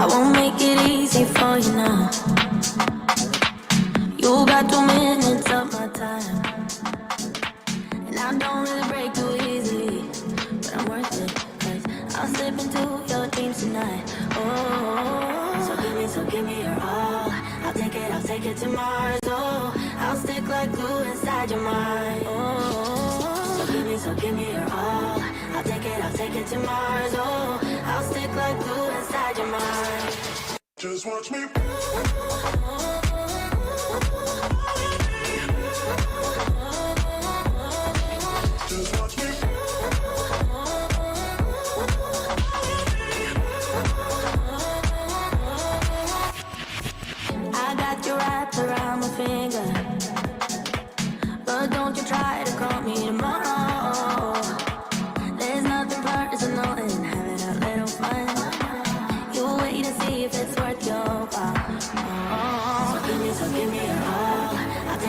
I won't make it easy for you now. You got 2 minutes of my time, and I don't really break too easily, but I'm worth it, 'cause I'll slip into your dreams tonight. Oh, so give me your all. I'll take it to Mars. Oh, I'll stick like glue inside your mind. Oh, so give me your all. I'll take it to Mars. Oh, I'll stick like glue inside your mind. Just watch me. Just watch me. I got you wrapped around my finger, but don't you try to call me tomorrow. There's nothing personal in having a little fun. You wait to see if it's worth your while. Oh, so give me your all. I'll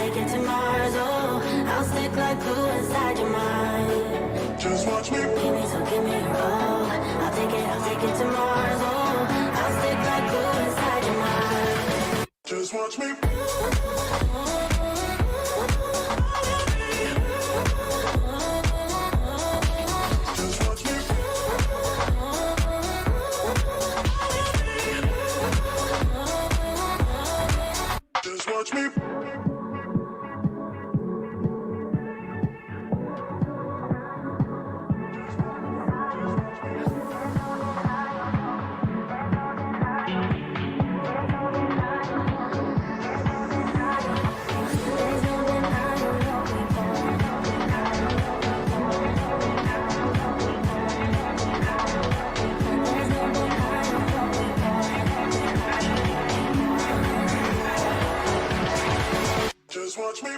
take it to Mars. Oh, I'll stick like glue inside your mind. Just watch me. Give me your all. I'll take it to Mars. Oh, I'll stick like glue inside your mind. Just watch me. Just watch me. Just watch me.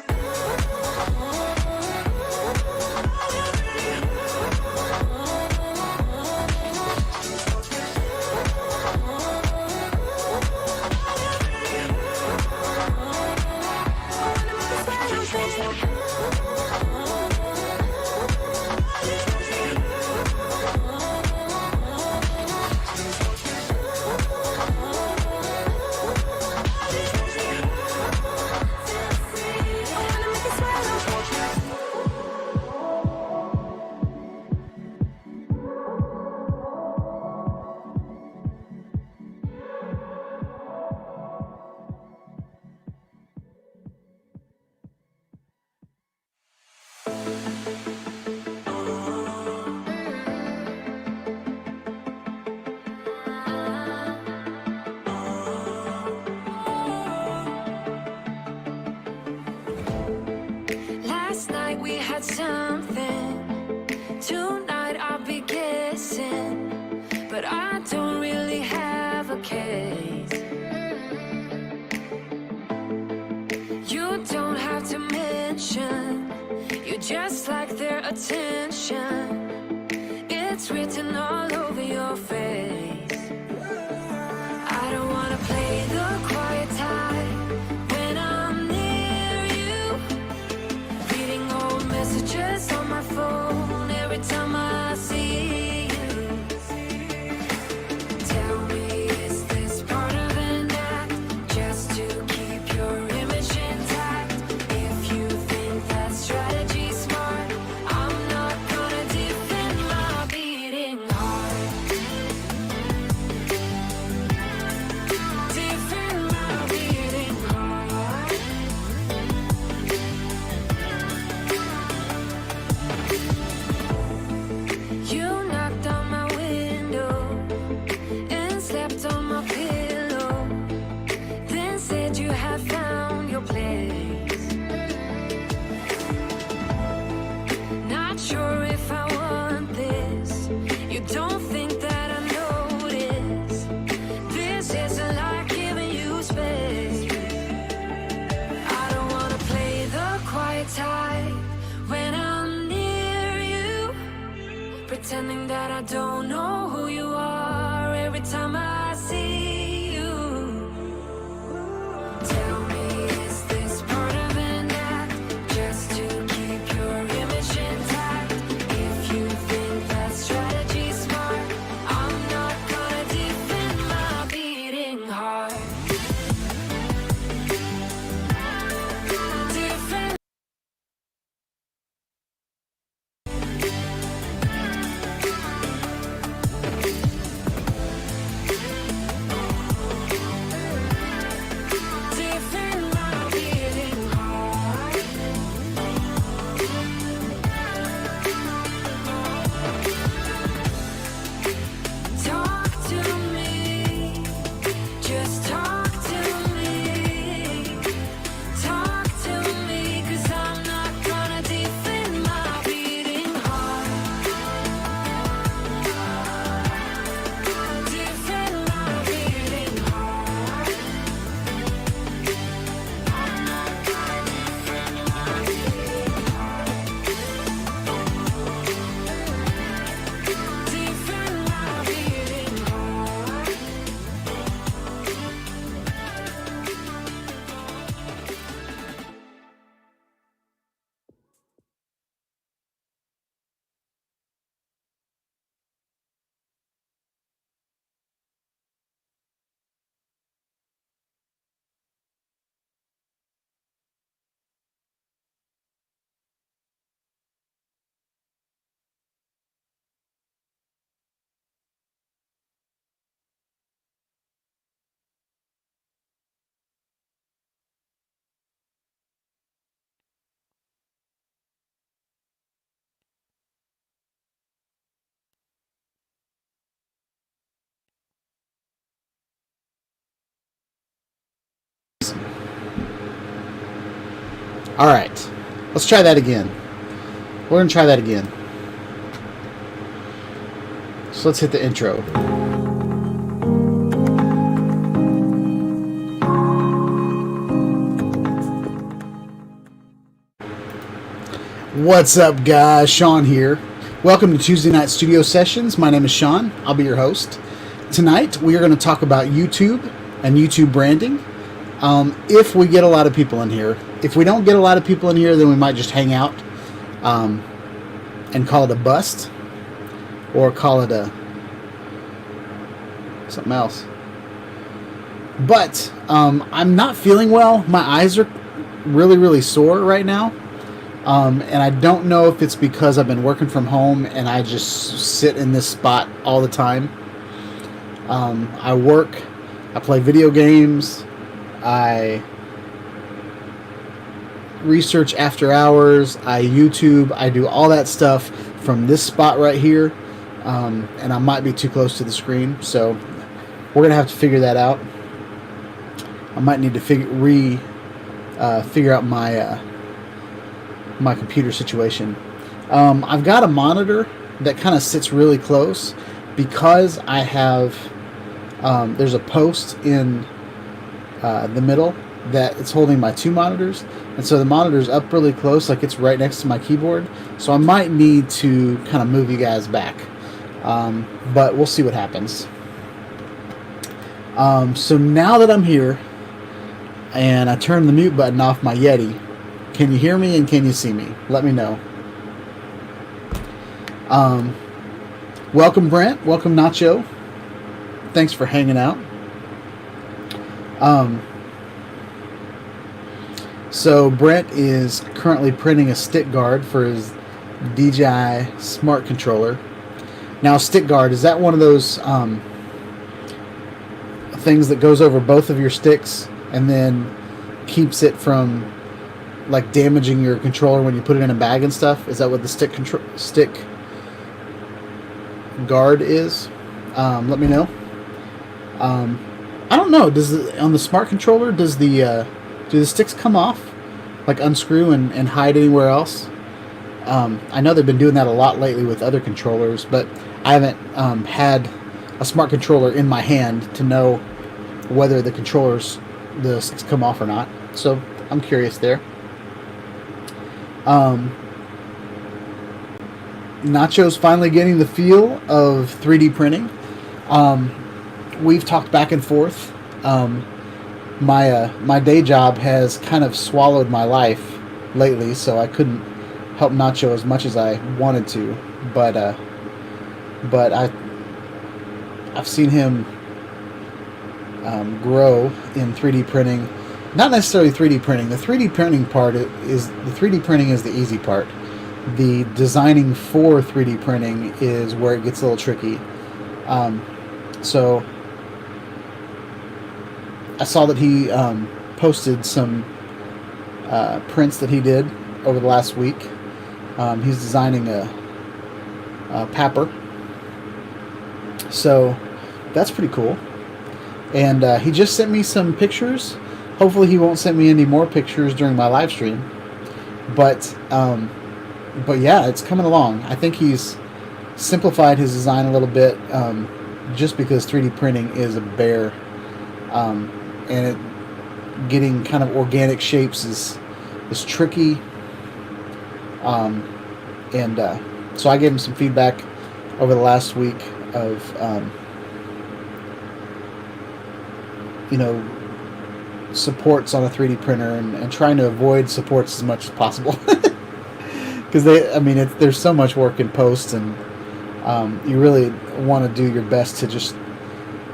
Just watch me. Last night we had something. Tonight I'll be guessing, but I don't really have a case. You don't have to mention, you just like their attention. It's written all over your face. I don't wanna play the quiet type when I'm near you, reading old messages on my phone every time I see you. Tell me, is this part of an act, just to keep your image intact? If you think that strategy's smart, I'm not gonna defend my beating heart. Defend my beating heart. You knocked on my window and slept on my pillow, then said you had found your place. Not sure if I want this. You don't think that I notice. This isn't like giving you space. I don't wanna play the quiet type when I'm near you, pretending that I don't know who you are every time I see you. Tell me, is this part of an act, just to keep your image intact? If you think that strategy's smart, Alright, let's try that again. We're going to try that again. So let's hit the intro. What's up, guys? Sean here. Welcome to Tuesday Night Studio Sessions. My name is Sean. I'll be your host. Tonight, we are going to talk about YouTube and YouTube branding. If we get a lot of people in here. If we don't get a lot of people in here, then we might just hang out and call it a bust, or call it a something else. But I'm not feeling well. My eyes are really sore right now, and I don't know if it's because I've been working from home and I just sit in this spot all the time. I work, I play video games, I research after hours, I YouTube, I do all that stuff from this spot right here, and I might be too close to the screen, so we're gonna have to figure that out. I might need to figure out my my computer situation. I've got a monitor that kind of sits really close because I have there's a post in the middle that it's holding my two monitors, and so the monitor's up really close, like it's right next to my keyboard, so I might need to kind of move you guys back, but we'll see what happens. So now that I'm here and I turned the mute button off my Yeti, can you hear me and can you see me? Let me know. Welcome Brent, welcome Nacho. Thanks for hanging out. So Brent is currently printing a stick guard for his DJI Smart Controller. Now, stick guard, is that one of those things that goes over both of your sticks and then keeps it from like damaging your controller when you put it in a bag and stuff? Is that what the stick guard is? Let me know. I don't know. On the Smart Controller, do the sticks come off, like unscrew and hide anywhere else? I know they've been doing that a lot lately with other controllers, but I haven't had a Smart Controller in my hand to know whether the sticks come off or not. So I'm curious there. Nacho's finally getting the feel of 3D printing. We've talked back and forth. My day job has kind of swallowed my life lately, so I couldn't help Nacho as much as I wanted to. But I've seen him grow in 3D printing. Not necessarily 3D printing. The 3D printing part is the easy part. The designing for 3D printing is where it gets a little tricky. So I saw that he posted some prints that he did over the last week. He's designing a papper, so that's pretty cool. And he just sent me some pictures. Hopefully he won't send me any more pictures during my live stream. But yeah, it's coming along. I think he's simplified his design a little bit, just because 3D printing is a bear, and getting kind of organic shapes is tricky. So I gave him some feedback over the last week of supports on a 3D printer, and trying to avoid supports as much as possible. Because there's so much work in post, and you really want to do your best to just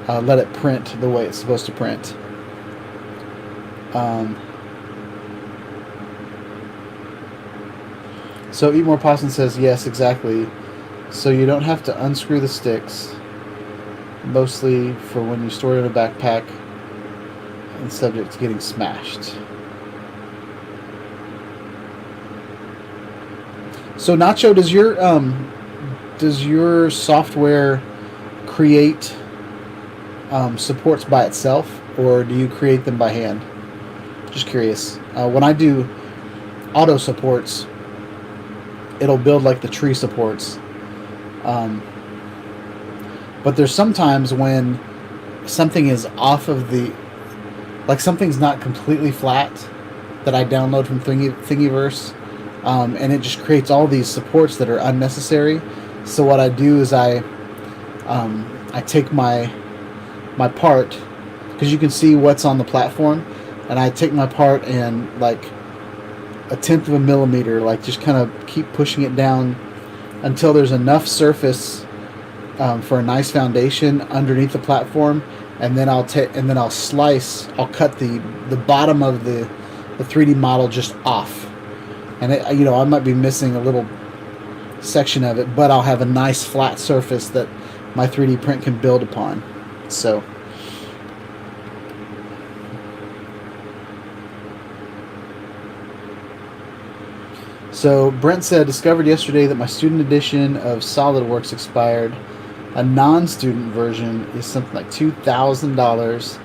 let it print the way it's supposed to print. So Eat More Pasta says, yes, exactly. So you don't have to unscrew the sticks, mostly for when you store it in a backpack and subject to getting smashed. So Nacho, does your software create supports by itself, or do you create them by hand? Just curious. When I do auto supports, it'll build like the tree supports. But there's sometimes when something is off of the, like something's not completely flat that I download from Thingiverse, and it just creates all these supports that are unnecessary. So what I do is I take my part, because you can see what's on the platform, and I take my part and like 1/10 of a millimeter, like just kind of keep pushing it down until there's enough surface for a nice foundation underneath the platform, and then I'll cut the bottom of the 3D model just off, and I might be missing a little section of it, but I'll have a nice flat surface that my 3D print can build upon. So Brent said, discovered yesterday that my student edition of SolidWorks expired. A non-student version is something like $2,000.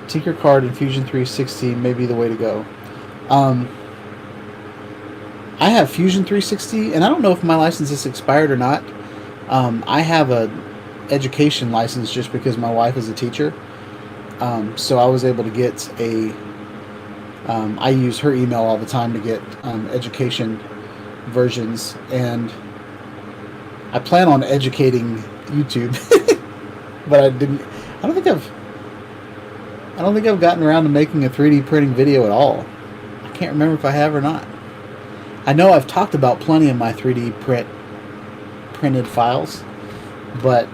Tinkercard and Fusion 360 may be the way to go. I have Fusion 360, and I don't know if my license is expired or not. I have a education license just because my wife is a teacher. So I was able to get I use her email all the time to get education versions, and I plan on educating YouTube, but I don't think I've gotten around to making a 3D printing video at all. I can't remember if I have or not. I know I've talked about plenty of my 3D printed files, but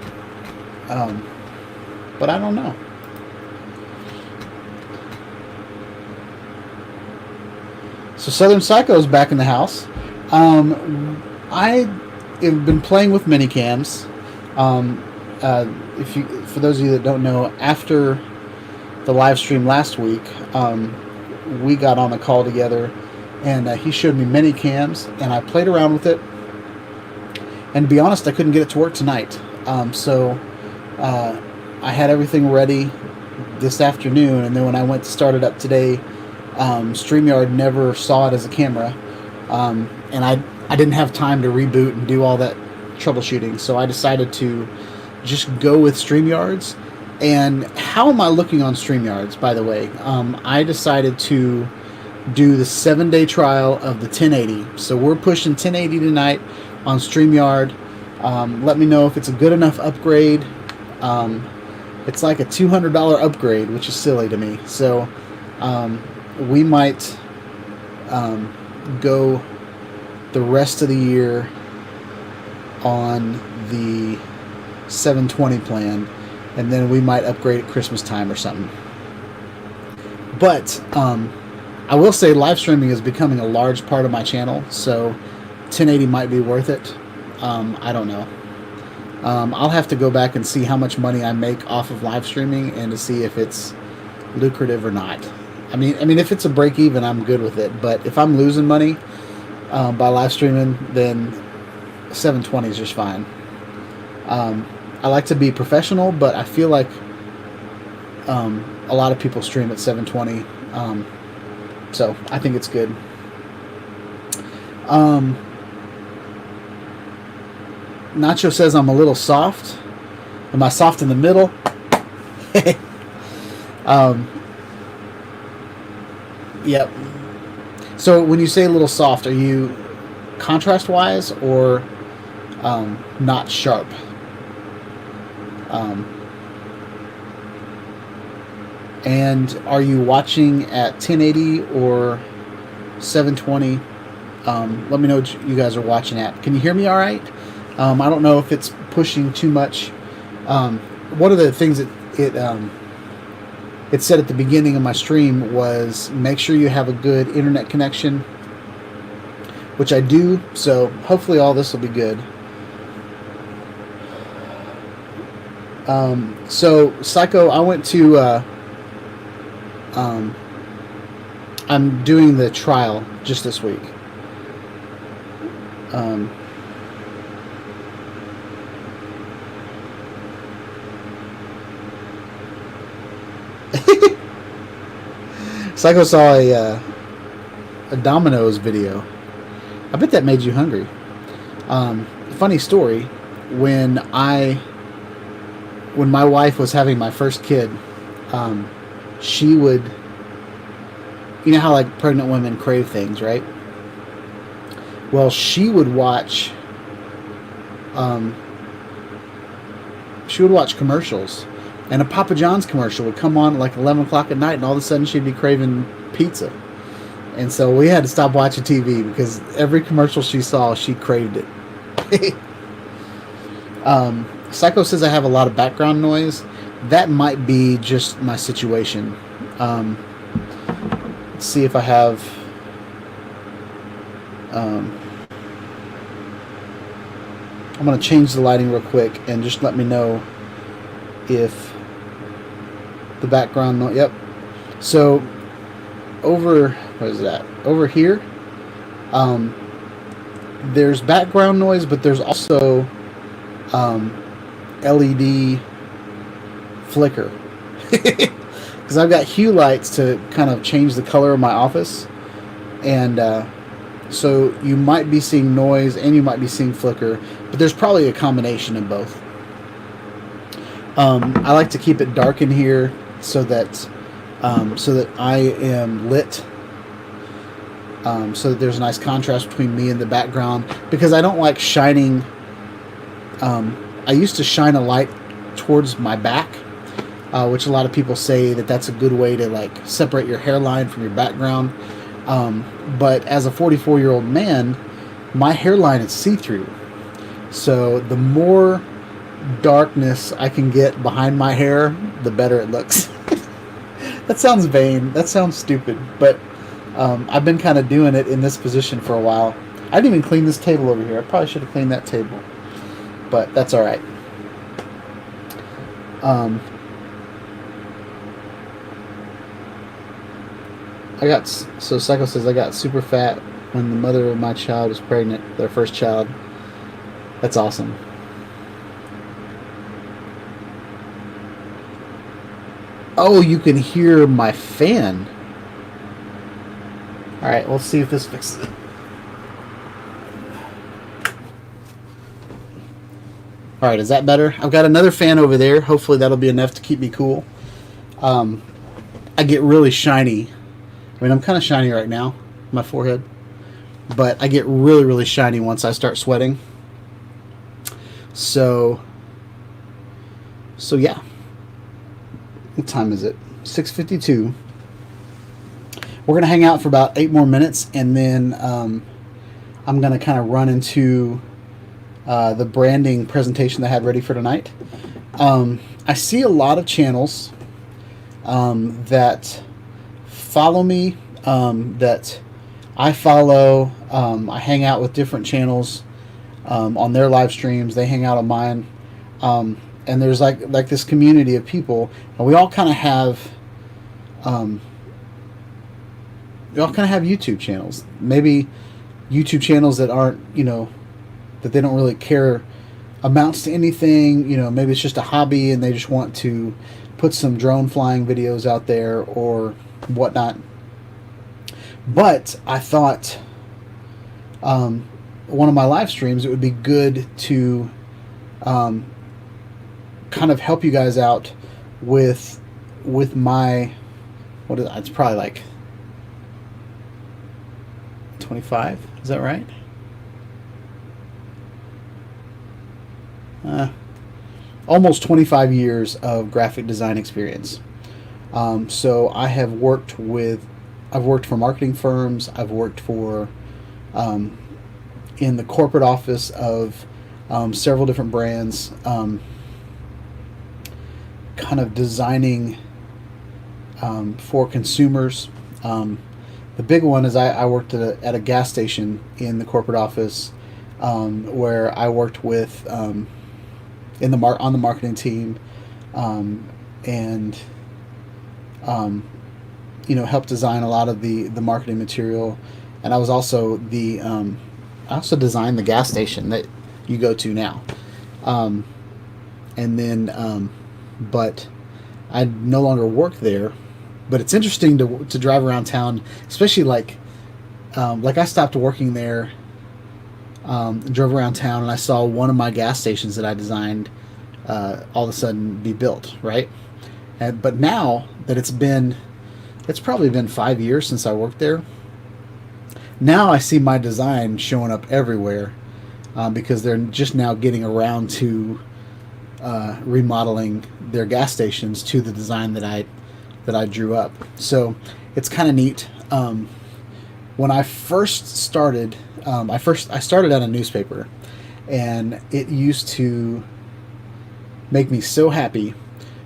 I don't know. So Southern Psycho is back in the house. I have been playing with minicams. For those of you that don't know, after the live stream last week, we got on a call together, and he showed me minicams, and I played around with it. And to be honest, I couldn't get it to work tonight. So I had everything ready this afternoon, and then when I went to start it up today, StreamYard never saw it as a camera, and I didn't have time to reboot and do all that troubleshooting, so I decided to just go with StreamYards. And how am I looking on StreamYards, by the way? I decided to do the 7-day trial of the 1080, so we're pushing 1080 tonight on StreamYard. Let me know if it's a good enough upgrade. It's like a $200 upgrade, which is silly to me, so we might go the rest of the year on the 720 plan, and then we might upgrade at Christmas time or something. But I will say live streaming is becoming a large part of my channel, so 1080 might be worth it. I don't know. I'll have to go back and see how much money I make off of live streaming and to see if it's lucrative or not. I mean, if it's a break even, I'm good with it. But if I'm losing money by live streaming, then 720 is just fine. I like to be professional, but I feel like a lot of people stream at 720, so I think it's good. Nacho says I'm a little soft. Am I soft in the middle? Yep. So when you say a little soft, are you contrast-wise or not sharp? And are you watching at 1080 or 720? Let me know what you guys are watching at. Can you hear me all right? I don't know if it's pushing too much. One of the things that it said at the beginning of my stream was make sure you have a good internet connection, which I do, so hopefully all this will be good. So Psycho, I went to I'm doing the trial just this week. Psycho saw a Domino's video. I bet that made you hungry. Funny story, when my wife was having my first kid, she would, you know how like pregnant women crave things, right? Well, she would watch commercials, and a Papa John's commercial would come on at like 11 o'clock at night, and all of a sudden she'd be craving pizza. And so we had to stop watching TV because every commercial she saw, she craved it. Psycho says I have a lot of background noise. That might be just my situation. Let's see if I have... I'm going to change the lighting real quick and just let me know if the background noise... Yep. So, what is that? Over here, there's background noise, but there's also LED flicker. Because I've got hue lights to kind of change the color of my office. And so you might be seeing noise and you might be seeing flicker, but there's probably a combination of both. I like to keep it dark in here so that I am lit. So that there's a nice contrast between me and the background, because I don't like shining. I used to shine a light towards my back, which a lot of people say that that's a good way to like separate your hairline from your background. But as a 44-year-old man, my hairline is see-through. So the more darkness I can get behind my hair, the better it looks. That sounds vain. That sounds stupid. But I've been kind of doing it in this position for a while. I didn't even clean this table over here. I probably should have cleaned that table. But that's all right. So Psycho says, I got super fat when the mother of my child was pregnant, their first child. That's awesome. Oh, you can hear my fan. Alright, let's see if this fixes it. Alright, is that better? I've got another fan over there. Hopefully that'll be enough to keep me cool. I get really shiny. I mean, I'm kind of shiny right now, my forehead. But I get really, really shiny once I start sweating. So yeah. What time is it? 6:52. We're going to hang out for about 8 more minutes, and then I'm going to kind of run into the branding presentation that I had ready for tonight. I see a lot of channels that follow me, that I follow. I hang out with different channels on their live streams. They hang out on mine. And there's like this community of people, and we all kind of have YouTube channels. Maybe YouTube channels that aren't, that they don't really care amounts to anything. Maybe it's just a hobby and they just want to put some drone flying videos out there or whatnot. But I thought one of my live streams, it would be good to kind of help you guys out with my, it's probably like 25, is that right? Almost 25 years of graphic design experience. So I've worked for marketing firms. I've worked for in the corporate office of several different brands, kind of designing for consumers. The big one is I worked at a gas station in the corporate office, where I worked with on the marketing team, and helped design a lot of the marketing material. And I was also I also designed the gas station that you go to now. And then but I no longer work there. But it's interesting to drive around town, especially like like I stopped working there, drove around town, and I saw one of my gas stations that I designed all of a sudden be built, right? But now that it's probably been 5 years since I worked there. Now I see my design showing up everywhere because they're just now getting around to remodeling their gas stations to the design that I drew up. So it's kind of neat. When I first started, I started at a newspaper, and it used to make me so happy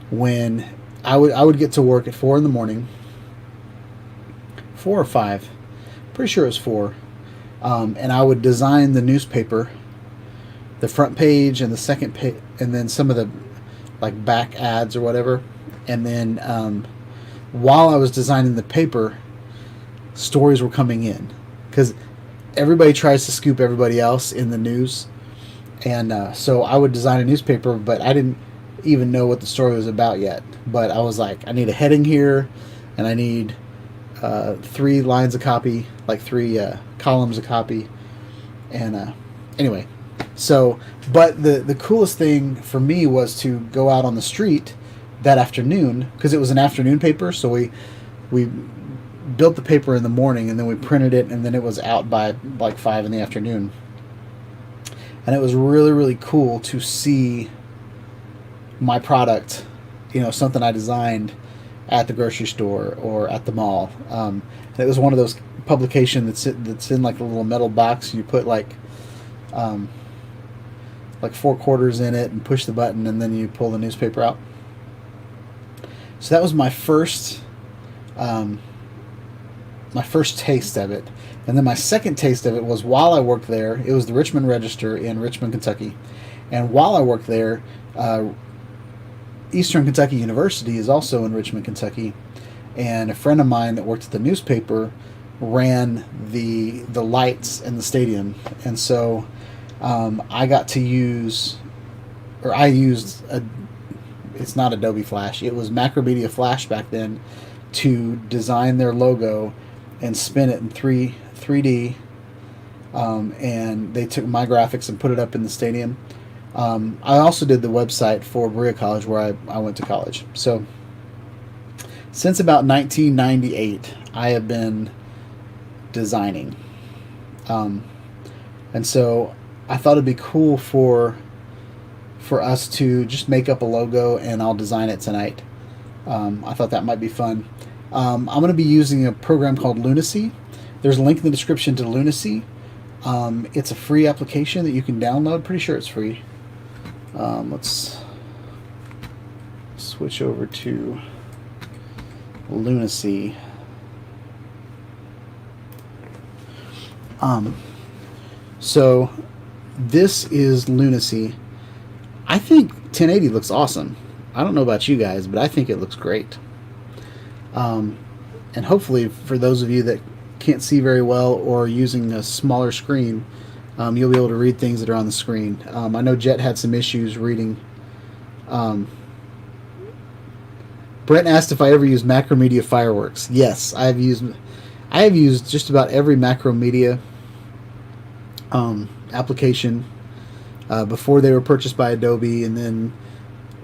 when I would get to work at 4 in the morning, 4 or 5, pretty sure it was 4, and I would design the newspaper, the front page and the second page, and then some of the like back ads or whatever, and then while I was designing the paper, stories were coming in because everybody tries to scoop everybody else in the news, and so I would design a newspaper, but I didn't even know what the story was about yet. But I was like, I need a heading here, and I need 3 lines of copy, like 3 columns of copy, and anyway. So, but the coolest thing for me was to go out on the street that afternoon, because it was an afternoon paper. So we built the paper in the morning, and then we printed it, and then it was out by like 5 in the afternoon. And it was really, really cool to see my product, something I designed at the grocery store or at the mall. And it was one of those publications that's in like a little metal box. You put like 4 quarters in it and push the button, and then you pull the newspaper out. So that was my first taste of it. And then my second taste of it was while I worked there. It was the Richmond Register in Richmond, Kentucky. And while I worked there, Eastern Kentucky University is also in Richmond, Kentucky. And a friend of mine that worked at the newspaper ran the lights in the stadium. And so I got to use, or I used, it's not Adobe Flash, it was Macromedia Flash back then, to design their logo and spin it in 3D. And they took my graphics and put it up in the stadium. I also did the website for Berea College, where I went to college. So since about 1998, I have been designing. And so I thought it'd be cool for us to just make up a logo, and I'll design it tonight. I thought that might be fun. I'm going to be using a program called Lunacy. There's a link in the description to Lunacy. It's a free application that you can download. Pretty sure it's free. Let's switch over to Lunacy. So this is Lunacy. I think 1080 looks awesome. I don't know about you guys, but I think it looks great. And hopefully for those of you that can't see very well or are using a smaller screen, you'll be able to read things that are on the screen. I know Jet had some issues reading. Brent asked if I ever use Macromedia Fireworks. Yes, I have used just about every Macromedia application before they were purchased by Adobe, and then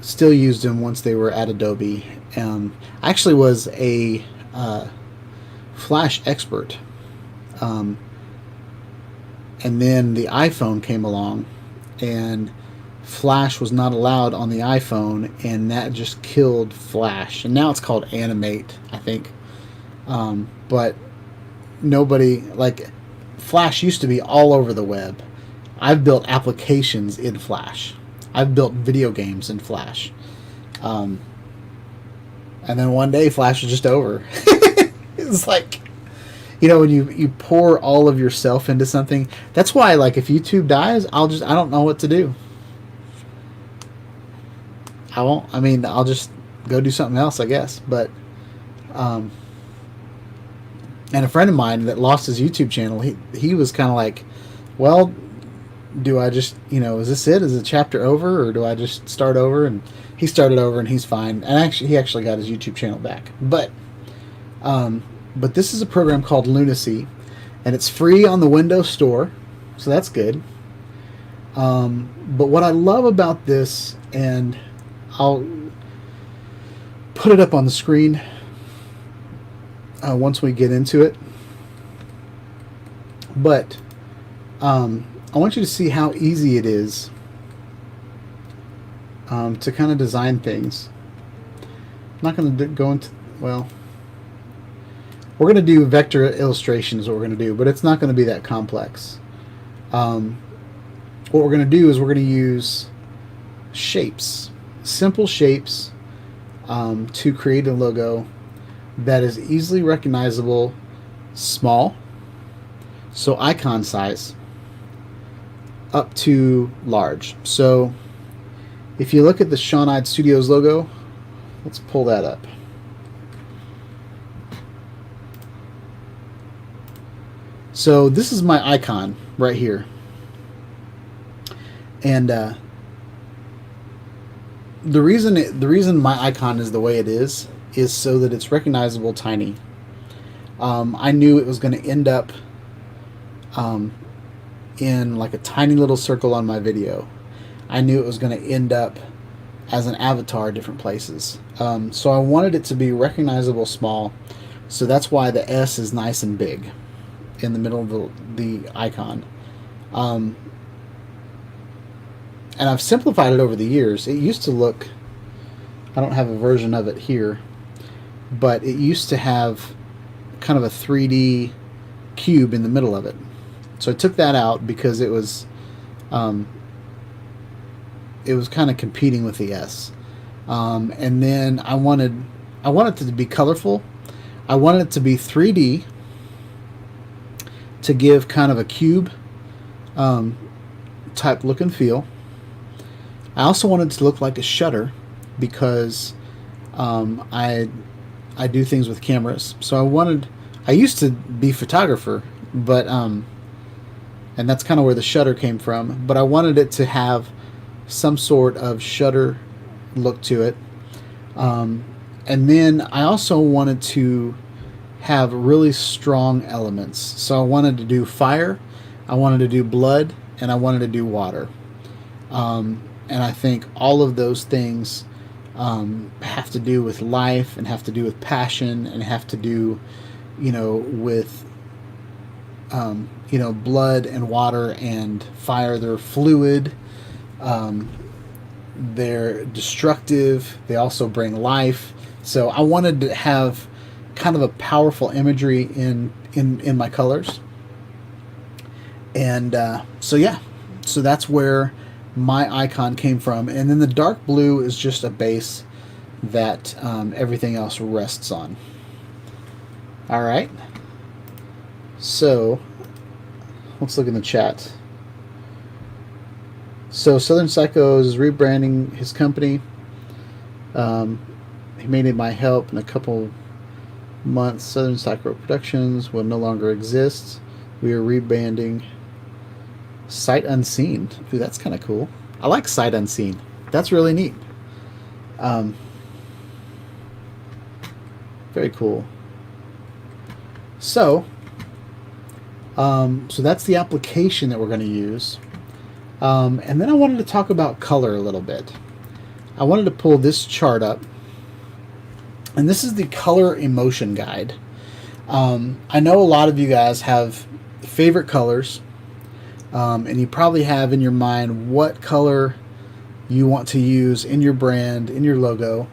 still used them once they were at Adobe. I actually was a Flash expert. And then the iPhone came along, and Flash was not allowed on the iPhone, and that just killed Flash. And now it's called Animate, I think. But nobody, like, Flash used to be all over the web. I've built applications in Flash. I've built video games in Flash. And then one day Flash was just over. It's like, when you pour all of yourself into something. That's why, like, if YouTube dies, I don't know what to do. I'll just go do something else, I guess. But, and a friend of mine that lost his YouTube channel, he was kind of like, well, do I just, is this it? Is the chapter over, or do I just start over? And he started over, and he's fine. And he actually got his YouTube channel back. But this is a program called Lunacy, and it's free on the Windows Store, so that's good. But what I love about this, and I'll put it up on the screen once we get into it, but I want you to see how easy it is to kind of design things. I'm not going to go into, well, we're going to do vector illustration is what we're going to do, but it's not going to be that complex. What we're going to do is we're going to use shapes, simple shapes, to create a logo that is easily recognizable, small, so icon size, up to large. So if you look at the Shawnide Studios logo, let's pull that up. So this is my icon right here. And the reason my icon is the way it is so that it's recognizable tiny. I knew it was going to end up in like a tiny little circle on my video. I knew it was going to end up as an avatar different places. So I wanted it to be recognizable small. So that's why the S is nice and big in the middle of the icon. And I've simplified it over the years. It used to look, I don't have a version of it here, but it used to have kind of a 3D cube in the middle of it. So I took that out because it was kind of competing with the S. And then I wanted it to be colorful. I wanted it to be 3D to give kind of a cube type look and feel. I also wanted it to look like a shutter because I do things with cameras. So I used to be a photographer, but and that's kind of where the shutter came from. But I wanted it to have some sort of shutter look to it. And then I also wanted to have really strong elements. So I wanted to do fire, I wanted to do blood, and I wanted to do water. And I think all of those things have to do with life and have to do with passion and have to do, with, blood and water and fire. They're fluid. They're destructive. They also bring life. So I wanted to have kind of a powerful imagery in my colors. And so that's where my icon came from. And then the dark blue is just a base that everything else rests on. All right. So let's look in the chat. So Southern Psycho is rebranding his company. He may need my help in a couple months. Southern Psycho Productions will no longer exist. We are rebranding Sight Unseen. Ooh, that's kind of cool. I like Sight Unseen. That's really neat. Very cool. So that's the application that we're going to use. And then I wanted to talk about color a little bit. I wanted to pull this chart up. And this is the color emotion guide. I know a lot of you guys have favorite colors. And you probably have in your mind what color you want to use in your brand, in your logo.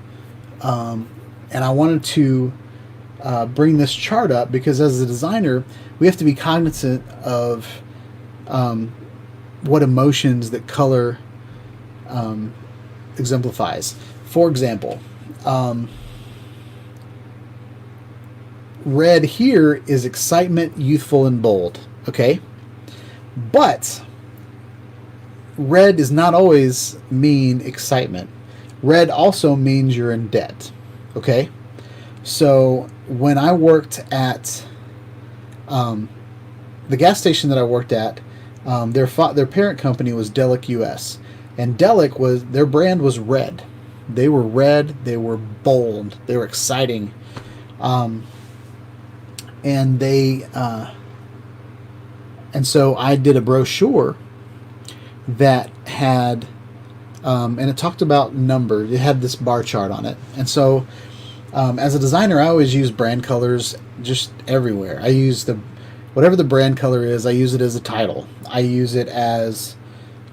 And I wanted to bring this chart up because as a designer, we have to be cognizant of what emotions that color exemplifies. For example, red here is excitement, youthful, and bold. Okay? But red does not always mean excitement. Red also means you're in debt. Okay? So when I worked at the gas station that I worked at, their parent company was Delic US. And Delic their brand was red. They were red, they were bold, they were exciting. And they And so I did a brochure that had, and it talked about numbers. It had this bar chart on it. And so as a designer, I always use brand colors just everywhere. I use whatever the brand color is, I use it as a title. I use it as,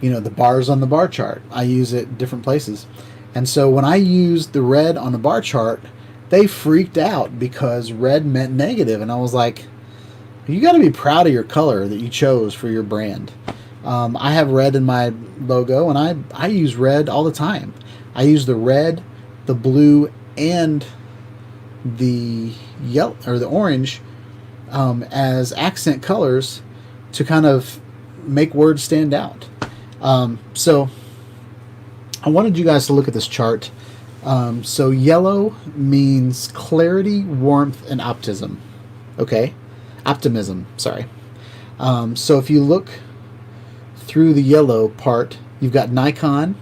the bars on the bar chart. I use it different places. And so when I used the red on the bar chart, they freaked out because red meant negative. And I was like, you got to be proud of your color that you chose for your brand. I have red in my logo, and I use red all the time. I use the red, the blue, and the yellow or the orange as accent colors to kind of make words stand out. So I wanted you guys to look at this chart. So yellow means clarity, warmth, and optimism. Okay, optimism. Sorry. So if you look through the yellow part, you've got Nikon,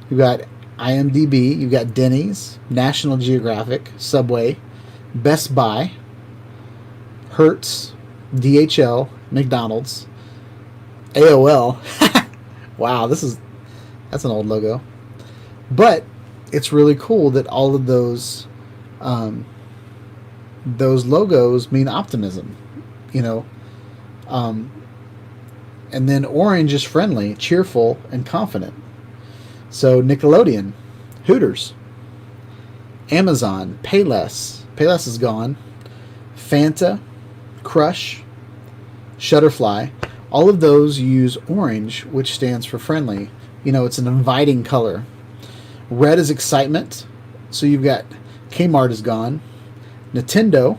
you've got IMDb, you've got Denny's, National Geographic, Subway, Best Buy, Hertz, DHL, McDonald's, AOL. Wow, that's an old logo. But it's really cool that all of those logos mean optimism, and then orange is friendly, cheerful, and confident. So Nickelodeon, Hooters, Amazon, Payless is gone, Fanta, Crush, Shutterfly, all of those use orange, which stands for friendly. It's an inviting color. Red is excitement. So you've got Kmart is gone, Nintendo,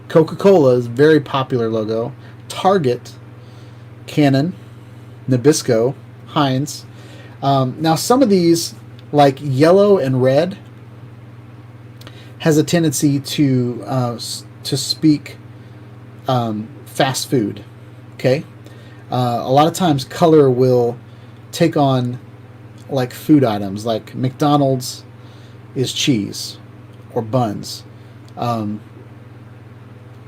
Coca-Cola is a very popular logo, Target, Canon, Nabisco, Heinz. Now some of these, like yellow and red, has a tendency to speak fast food. Okay, a lot of times color will take on like food items, like McDonald's is cheese or buns,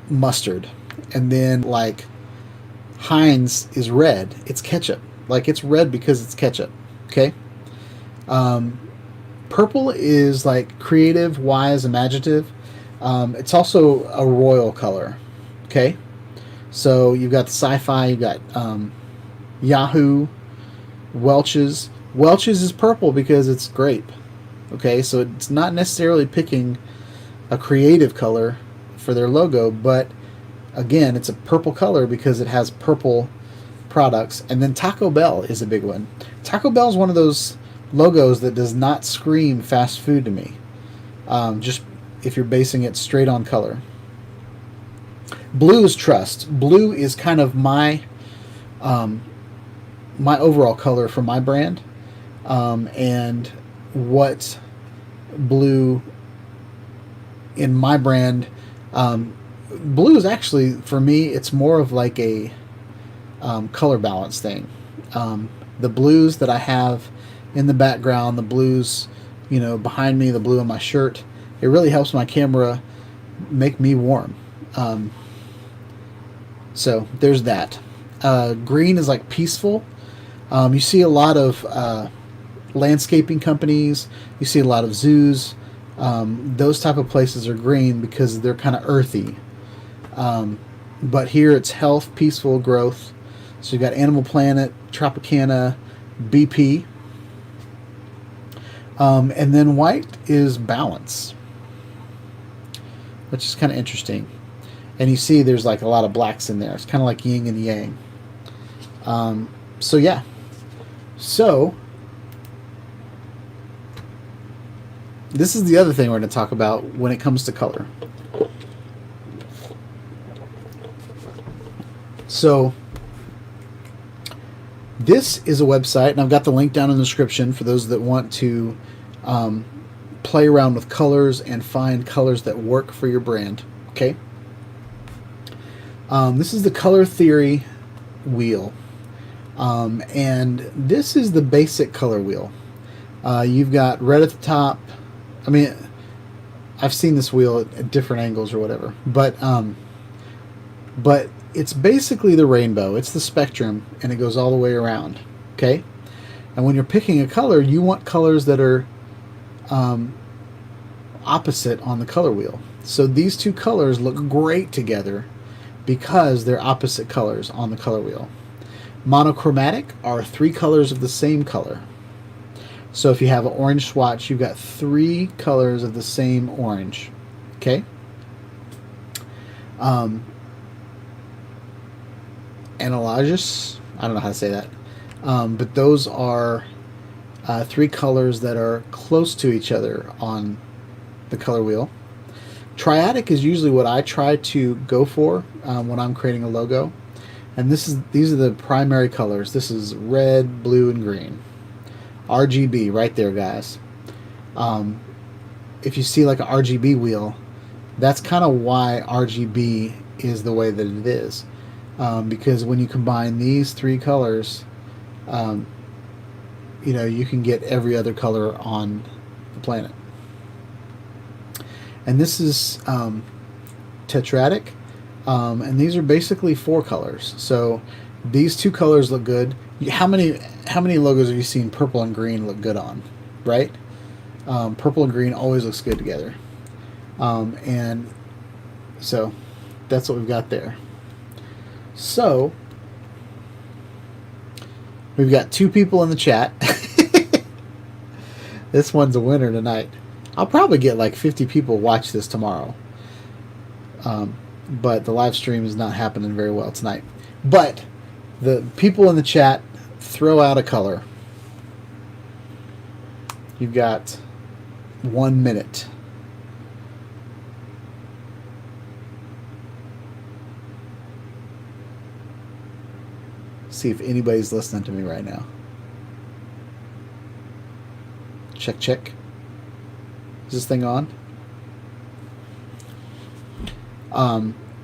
mustard, and then like Heinz is red, it's ketchup. Like it's red because it's ketchup. Okay. Purple is like creative, wise, imaginative. It's also a royal color. Okay. So you've got the sci-fi, you've got Yahoo, Welch's. Welch's is purple because it's grape. Okay, so it's not necessarily picking a creative color for their logo, but again, it's a purple color because it has purple products. And then Taco Bell is a big one. Taco Bell is one of those logos that does not scream fast food to me, just if you're basing it straight on color. Blue is trust. Blue is kind of my overall color for my brand, and what blue in my brand, blue is actually, for me, it's more of like a color balance thing. The blues that I have in the background, the blues, behind me, the blue on my shirt, it really helps my camera make me warm. So there's that. Green is like peaceful. You see a lot of landscaping companies. You see a lot of zoos. Those type of places are green because they're kind of earthy. But here it's health, peaceful, growth. So you've got Animal Planet, Tropicana, BP. And then white is balance, which is kind of interesting. And you see there's like a lot of blacks in there. It's kind of like yin and yang. So yeah. So this is the other thing we're going to talk about when it comes to color. So this is a website, and I've got the link down in the description for those that want to play around with colors and find colors that work for your brand. Okay. This is the color theory wheel. And this is the basic color wheel. You've got red at the top. I mean, I've seen this wheel at different angles or whatever, but it's basically the rainbow. It's the spectrum, and it goes all the way around. Okay? And when you're picking a color, you want colors that are opposite on the color wheel. So these two colors look great together because they're opposite colors on the color wheel. Monochromatic are 3 colors of the same color. So if you have an orange swatch, you've got 3 colors of the same orange. Okay? Analogous, I don't know how to say that. But those are 3 colors that are close to each other on the color wheel. Triadic is usually what I try to go for when I'm creating a logo. And these are the primary colors. This is red, blue, and green. RGB right there, guys. If you see like an RGB wheel, that's kind of why RGB is the way that it is. Because when you combine these 3 colors, you know, you can get every other color on the planet. And this is tetradic, and these are basically 4 colors. So these 2 colors look good. How many logos have you seen purple and green look good on, right? Purple and green always looks good together. And so that's what we've got there. So we've got 2 people in the chat. This one's a winner tonight. I'll probably get like 50 people watch this tomorrow. But the live stream is not happening very well tonight. But the people in the chat, throw out a color. You've got 1 minute. See if anybody's listening to me right now. Check, check. Is this thing on?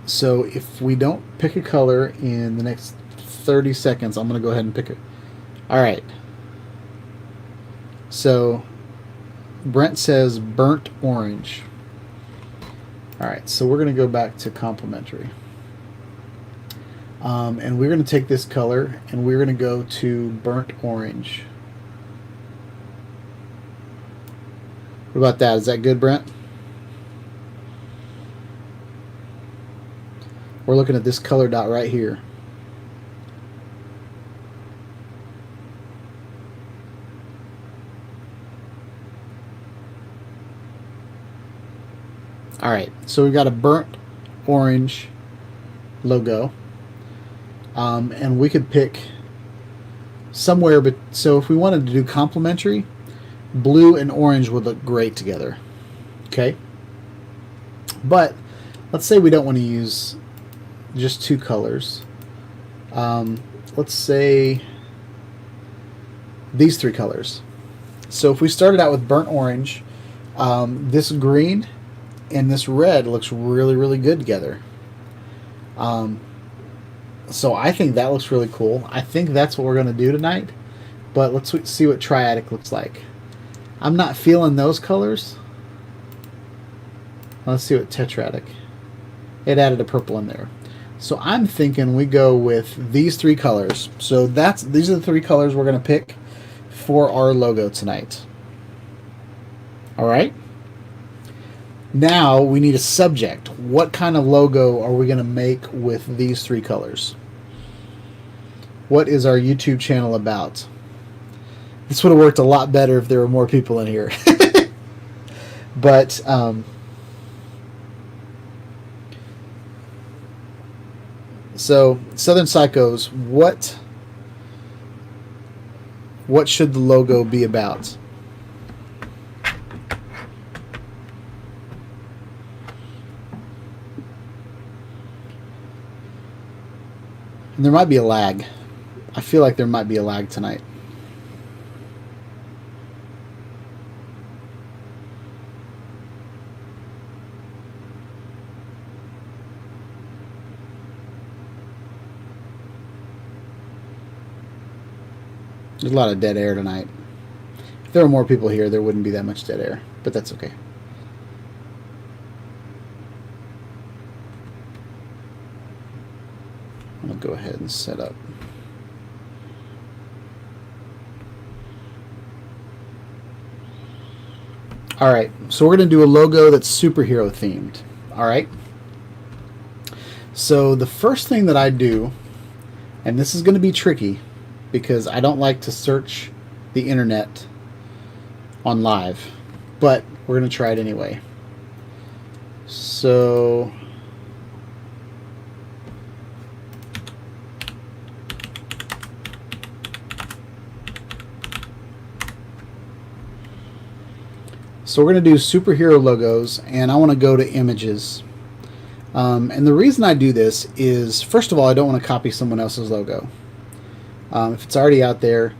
So if we don't pick a color in the next 30 seconds, I'm going to go ahead and pick it. All right. So Brent says burnt orange. All right, so we're going to go back to complementary. And we're going to take this color and we're going to go to burnt orange. What about that? Is that good, Brent? We're looking at this color dot right here. All right, so we've got a burnt orange logo. And we could pick somewhere, but so if we wanted to do complementary, blue and orange would look great together. Okay? But let's say we don't want to use just 2 colors. Let's say these 3 colors. So if we started out with burnt orange, this green and this red looks really, really good together. So I think that looks really cool. I think that's what we're going to do tonight. But let's see what triadic looks like. I'm not feeling those colors. Let's see what tetradic. It added a purple in there. So I'm thinking we go with these 3 colors. So these are the 3 colors we're going to pick for our logo tonight. All right? Now we need a subject. What kind of logo are we going to make with these 3 colors? What is our YouTube channel about? This would have worked a lot better if there were more people in here. But so Southern Psychos, what should the logo be about? And there might be a lag. I feel like there might be a lag tonight. There's a lot of dead air tonight. If there were more people here, there wouldn't be that much dead air, but that's okay. go ahead and set up. Alright, so we're going to do a logo that's superhero themed. Alright? So the first thing that I do, and this is going to be tricky because I don't like to search the internet on live, but we're going to try it anyway. So we're going to do superhero logos, and I want to go to images. And the reason I do this is, first of all, I don't want to copy someone else's logo. If it's already out there,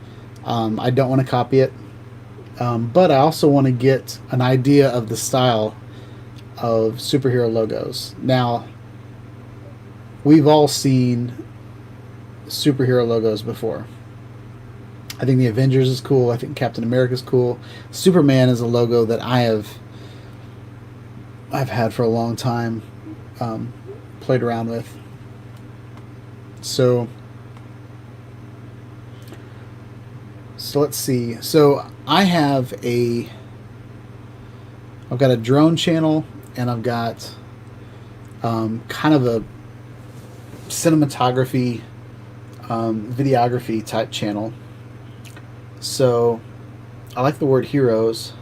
I don't want to copy it. But I also want to get an idea of the style of superhero logos. Now, we've all seen superhero logos before. I think the Avengers is cool. I think Captain America is cool. Superman is a logo that I've had for a long time, played around with. So let's see. So I've got a drone channel, and I've got kind of a cinematography, videography type channel. So I like the word heroes.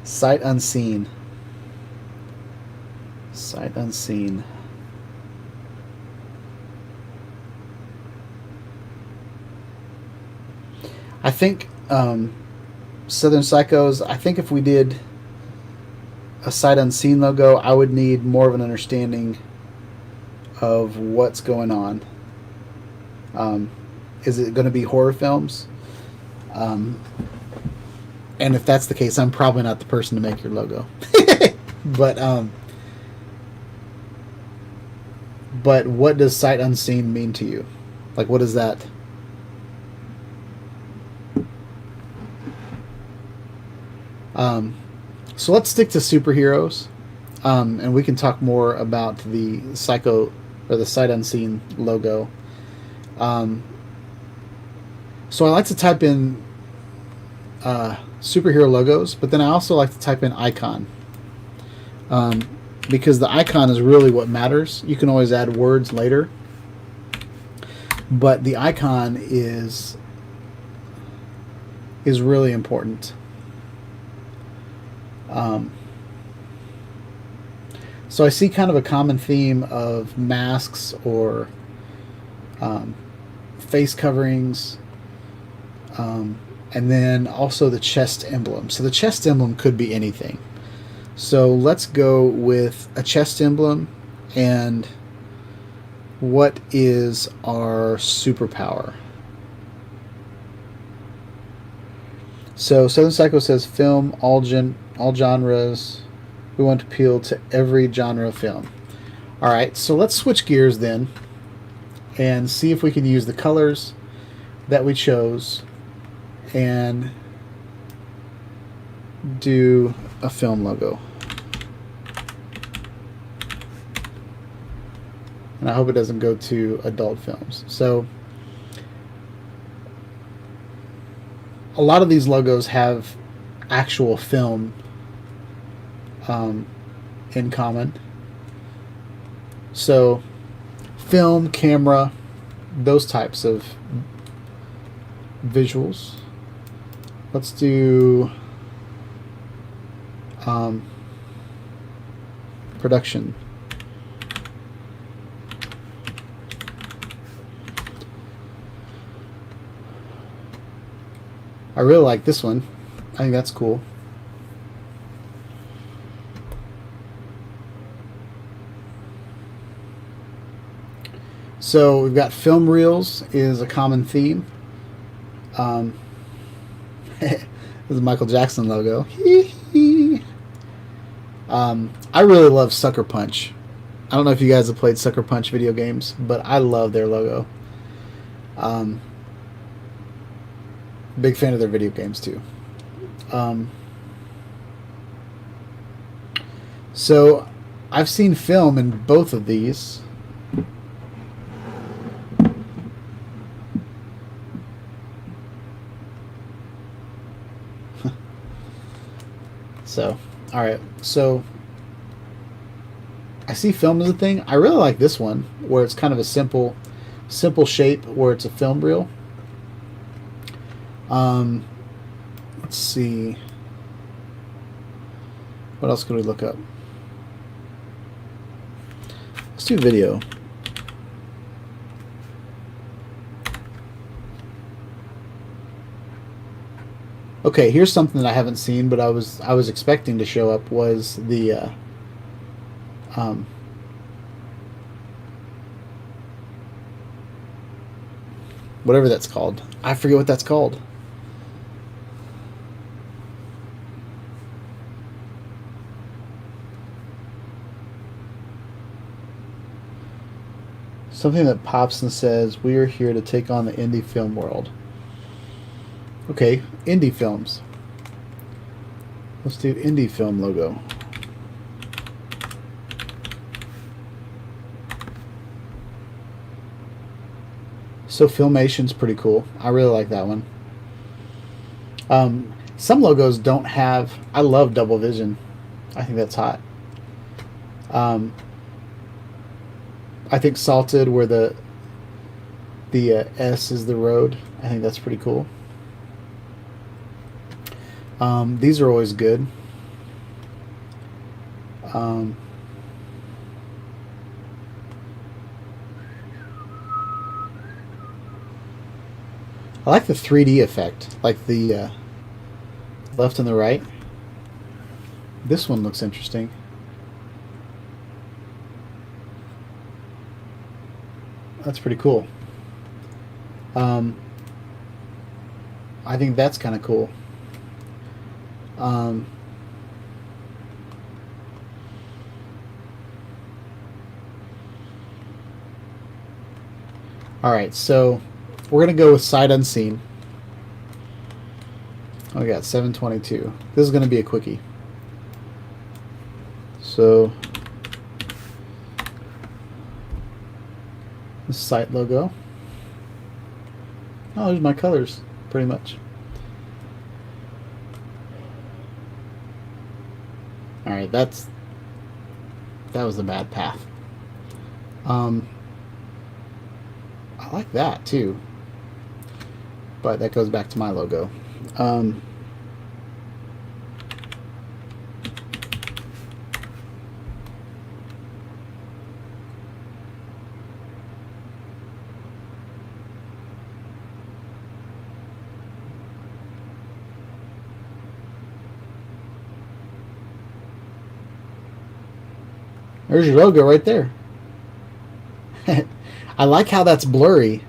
Sight unseen. Sight unseen. I think Southern Psychos, I think if we did a sight unseen logo, I would need more of an understanding of what's going on. Is it going to be horror films? And if that's the case, I'm probably not the person to make your logo. But what does sight unseen mean to you? Like, what is that? So let's stick to superheroes, and we can talk more about the psycho or the sight unseen logo. So I like to type in superhero logos, but then I also like to type in icon, because the icon is really what matters. You can always add words later, but the icon is really important. So I see kind of a common theme of masks or face coverings, and then also the chest emblem. So the chest emblem could be anything. So let's go with a chest emblem. And what is our superpower? So Southern Psycho says film, all genres. We want to appeal to every genre of film. Alright, so let's switch gears then and see if we can use the colors that we chose and do a film logo. And I hope it doesn't go to adult films. So a lot of these logos have actual film in common. So film, camera, those types of visuals. Let's do production. I really like this one. I think that's cool. So we've got film reels is a common theme. This is a Michael Jackson logo. I really love Sucker Punch. I don't know if you guys have played Sucker Punch video games, but I love their logo. Big fan of their video games too. So I've seen film in both of these. So, all right. So I see film as a thing. I really like this one where it's kind of a simple shape where it's a film reel. Let's see. What else could we look up? Let's do video. Okay, here's something that I haven't seen, but I was expecting to show up was the whatever that's called. I forget what that's called. Something that pops and says, "We are here to take on the indie film world." Okay, indie films. Let's do indie film logo. So Filmation's pretty cool. I really like that one. Some logos don't have... I love double vision. I think that's hot. I think Salted, where the S is the road. I think that's pretty cool. These are always good. I like the 3D effect, like the left and the right. This one looks interesting. That's pretty cool. I think that's kind of cool. All right, so we're going to go with sight unseen. Oh, we got 722. This is going to be a quickie. So the site logo. Oh, there's my colors, pretty much. All right, that was a bad path. I like that too, but that goes back to my logo. There's your logo right there. I like how that's blurry.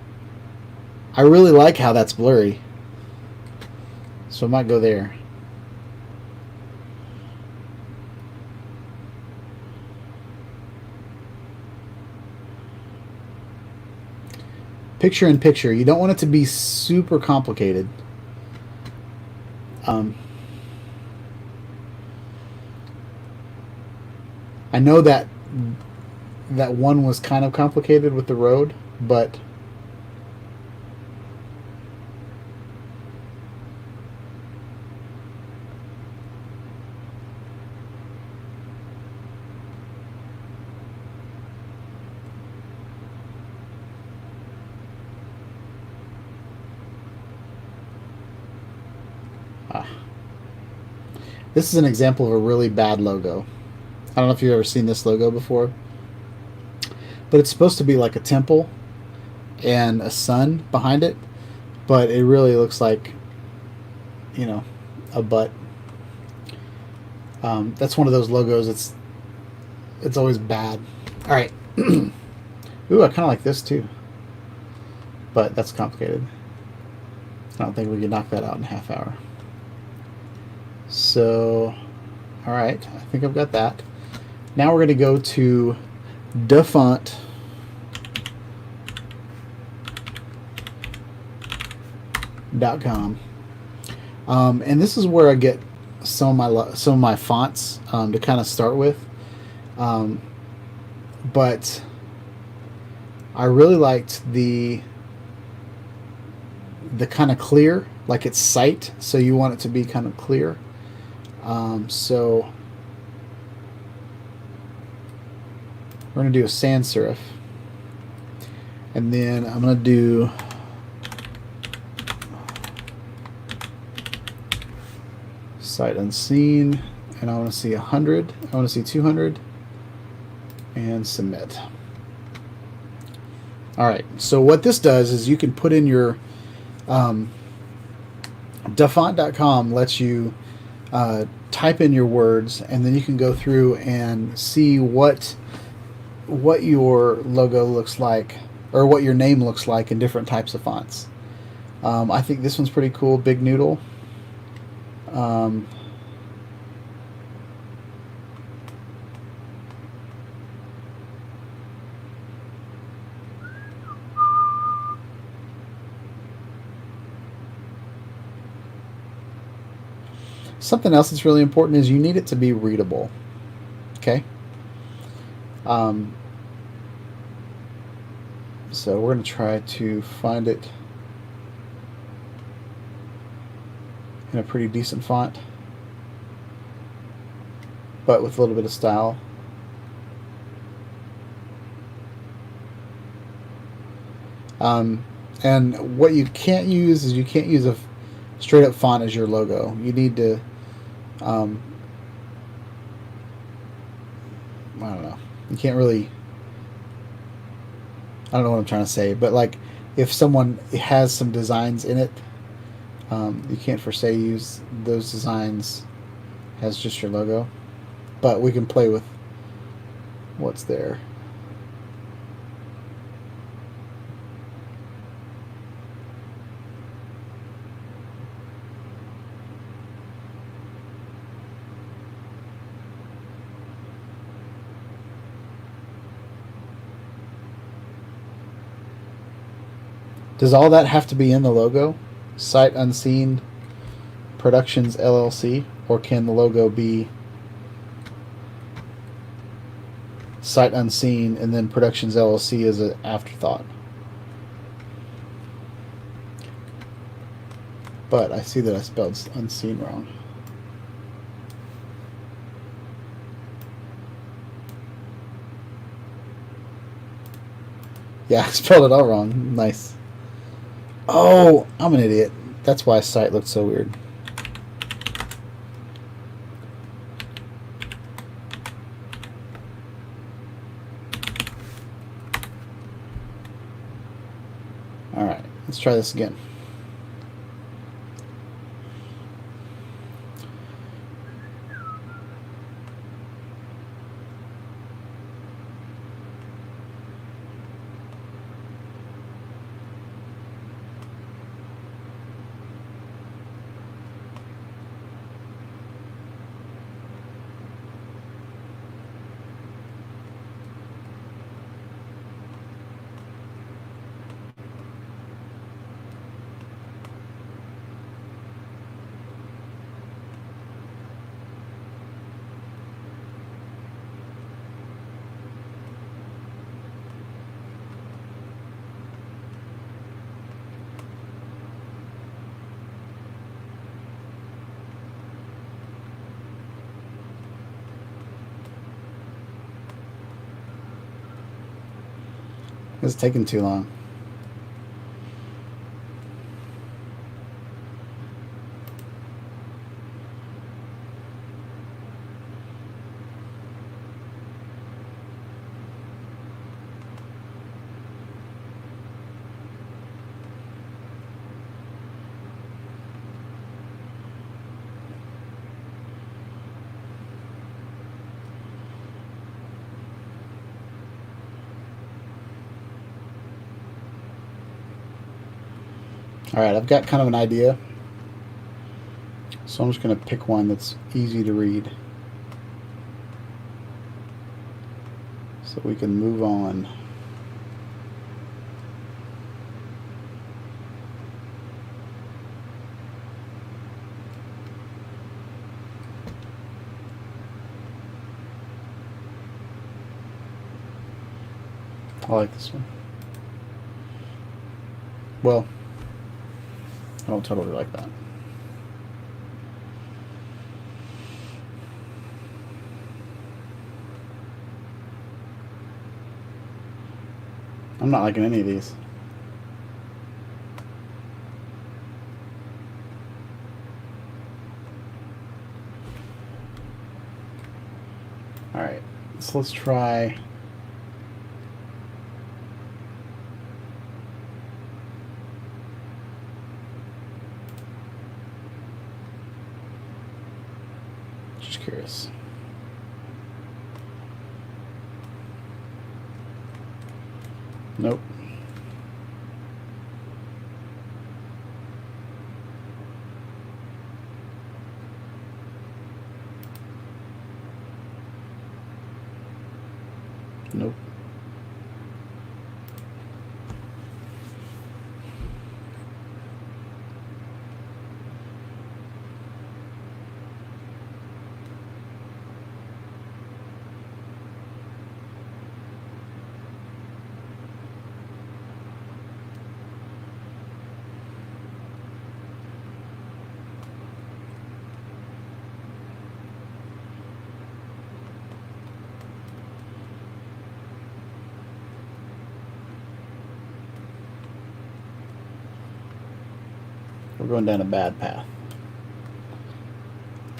I really like how that's blurry. So I might go there. Picture in picture. You don't want it to be super complicated. I know that one was kind of complicated with the road, but this is an example of a really bad logo. I don't know if you've ever seen this logo before, but it's supposed to be like a temple and a sun behind it, but it really looks like, you know, a butt. That's one of those logos. It's always bad. All right. Ooh, I kind of like this too, but that's complicated. I don't think we can knock that out in a half hour. So, all right, I think I've got that. Now we're going to go to Dafont.com, and this is where I get some of my fonts to kind of start with. But I really liked the kind of clear, like it's sight, so you want it to be kind of clear. So we're going to do a sans serif, and then I'm going to do sight unseen, and I want to see 100. I want to see 200, and submit. All right. So what this does is you can put in your Dafont.com lets you type in your words, and then you can go through and see what your logo looks like, or what your name looks like in different types of fonts. I think this one's pretty cool, Big Noodle. Something else that's really important is you need it to be readable. Okay. So we're going to try to find it in a pretty decent font, but with a little bit of style. And what you can't use is you can't use a straight up font as your logo. You need to I don't know. You can't really. I don't know what I'm trying to say, but like if someone has some designs in it, you can't per se use those designs as just your logo. But we can play with what's there. Does all that have to be in the logo? Sight Unseen Productions LLC? Or can the logo be Sight Unseen and then Productions LLC as an afterthought? But I see that I spelled unseen wrong. Yeah, I spelled it all wrong. Nice. Oh, I'm an idiot. That's why sight looked so weird. Alright, let's try this again. It's taking too long. Alright, I've got kind of an idea. So I'm just going to pick one that's easy to read, so we can move on. I like this one. Well, I don't totally like that. I'm not liking any of these. Alright, so let's try... Just curious. Nope. Nope. We're going down a bad path.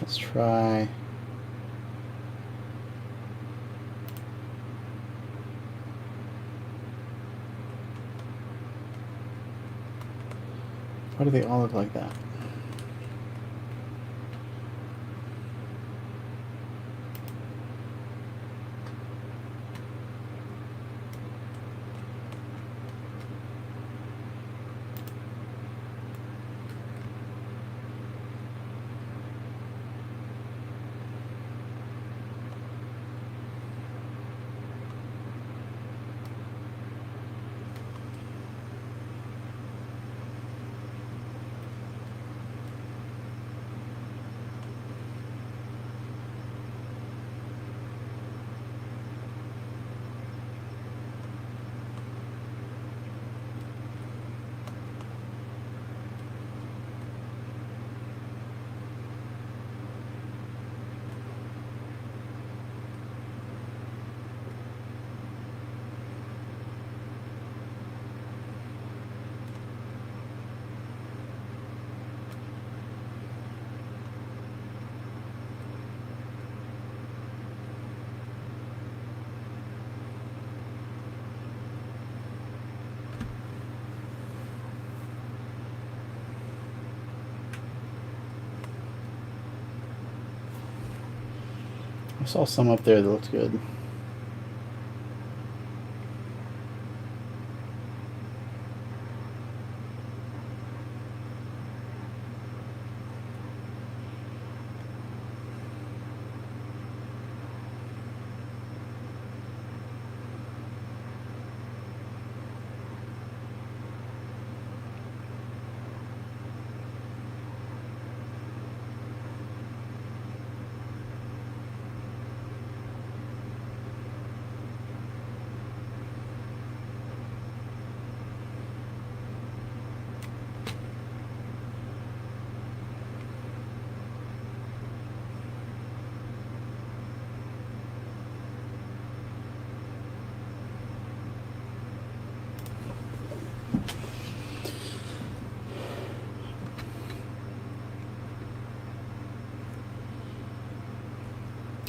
Let's try... Why do they all look like that? I saw some up there that looked good.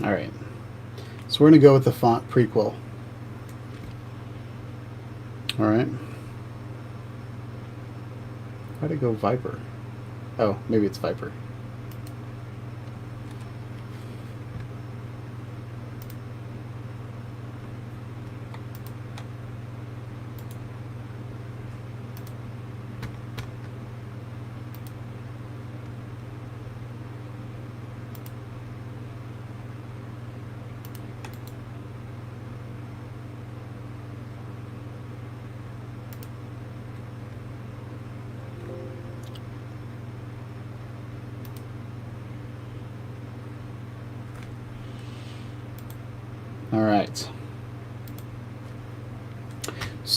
Alright, so we're going to go with the font prequel. Alright. Why'd it go Viper? Oh, maybe it's Viper.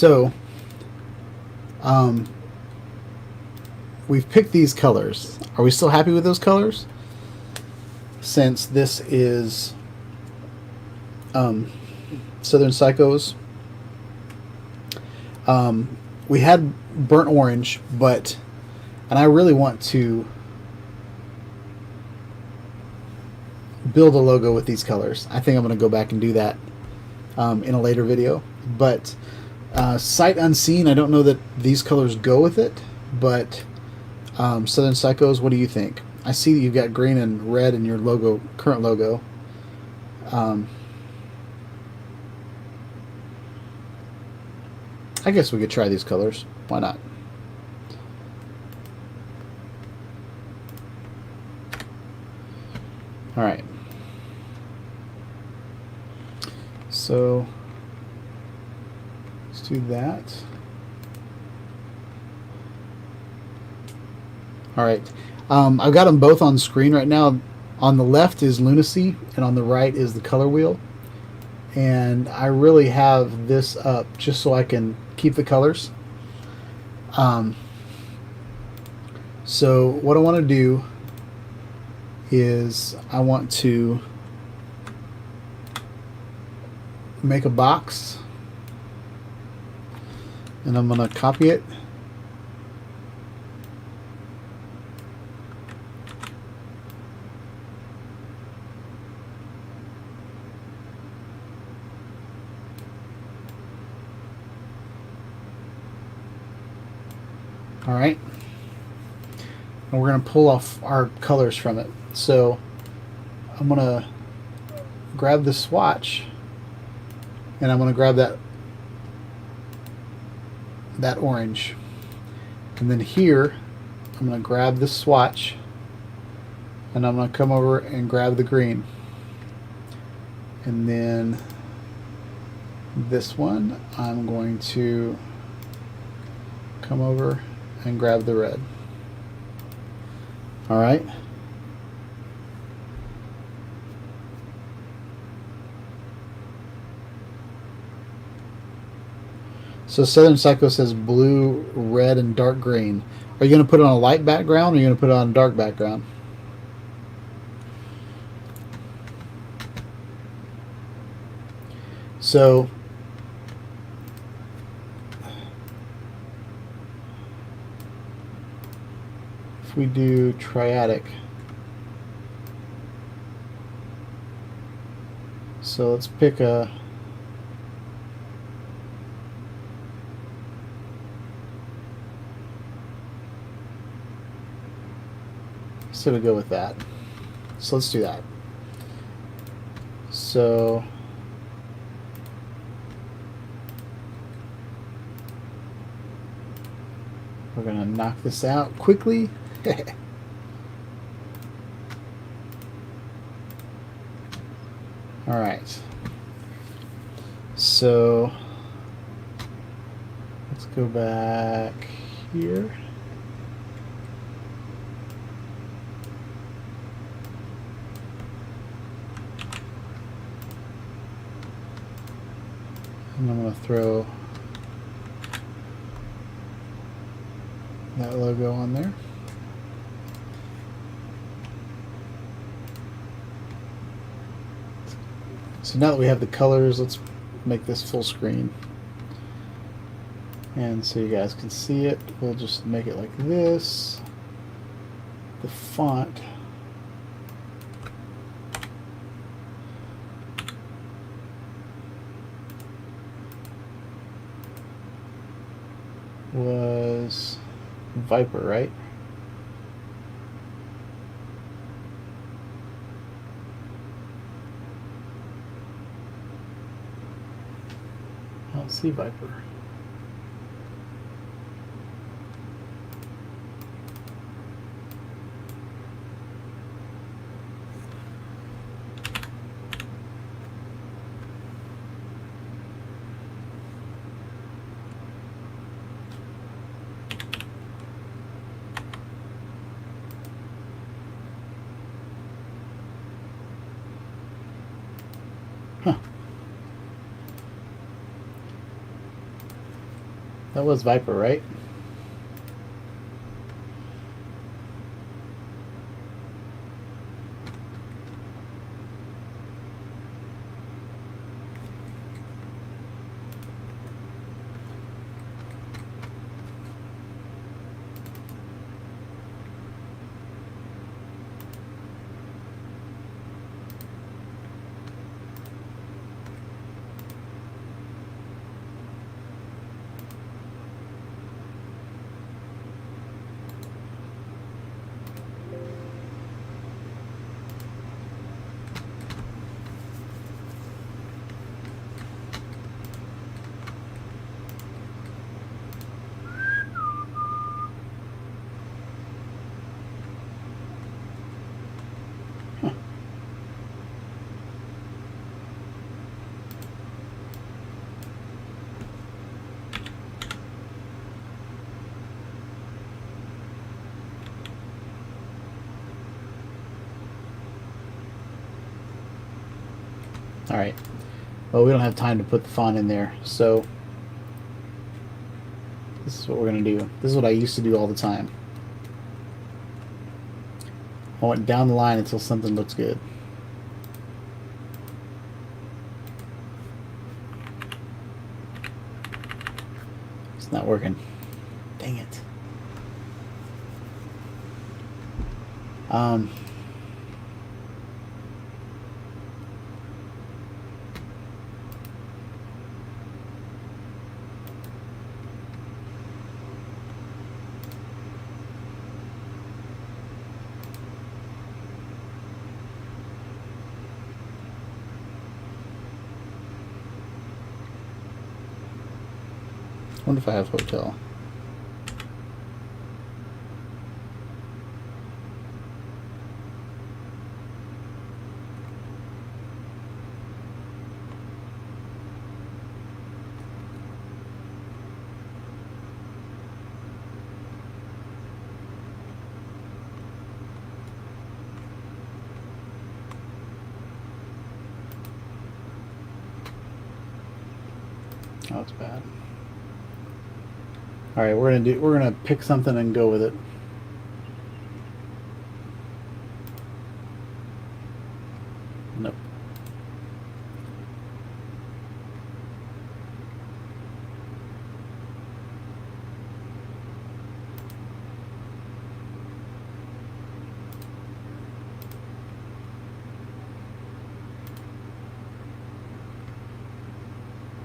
So, we've picked these colors. Are we still happy with those colors? Since this is Southern Psychos. We had burnt orange, and I really want to build a logo with these colors. I think I'm going to go back and do that in a later video. But sight unseen, I don't know that these colors go with it, but Southern Psychos, what do you think? I see that you've got green and red in your logo, current logo. I guess we could try these colors. Why not? All right. So let's do that. All right. I've got them both on screen right now. On the left is Lunacy, and on the right is the color wheel. And I really have this up just so I can keep the colors. So what I want to do is I want to make a box, and I'm going to copy it. All right, and we're going to pull off our colors from it. So I'm going to grab the swatch, and I'm going to grab that orange, and then here I'm going to grab the swatch, and I'm going to come over and grab the green, and then this one I'm going to come over and grab the red. All right. So Southern Psycho says blue, red, and dark green. Are you going to put it on a light background, or are you going to put it on a dark background? So if we do triadic, so let's pick a so to go with that. So let's do that. So we're going to knock this out quickly. All right. So let's go back here. And I'm going to throw that logo on there. So now that we have the colors, let's make this full screen. And so you guys can see it, we'll just make it like this. The font was Viper, right? I don't see Viper. Huh. That was Viper, right? Alright. Well, we don't have time to put the font in there, so this is what we're going to do. This is what I used to do all the time. I went down the line until something looks good. It's not working. Dang it. I wonder if I have hotel. Oh, it's bad. All right, we're gonna pick something and go with it. Nope.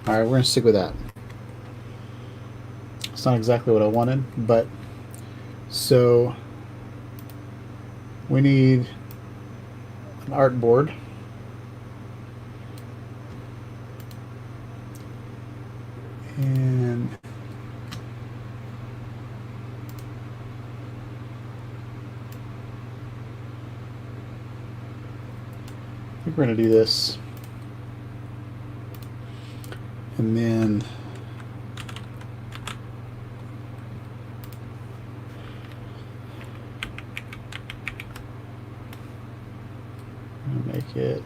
All right, we're gonna stick with that. It's not exactly what I wanted, but so we need an art board. And I think we're going to do this. And then make it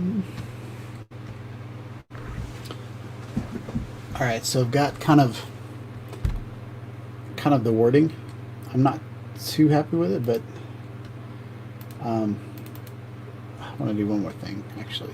All right, so I've got kind of the wording. I'm not too happy with it, but I want to do one more thing, actually.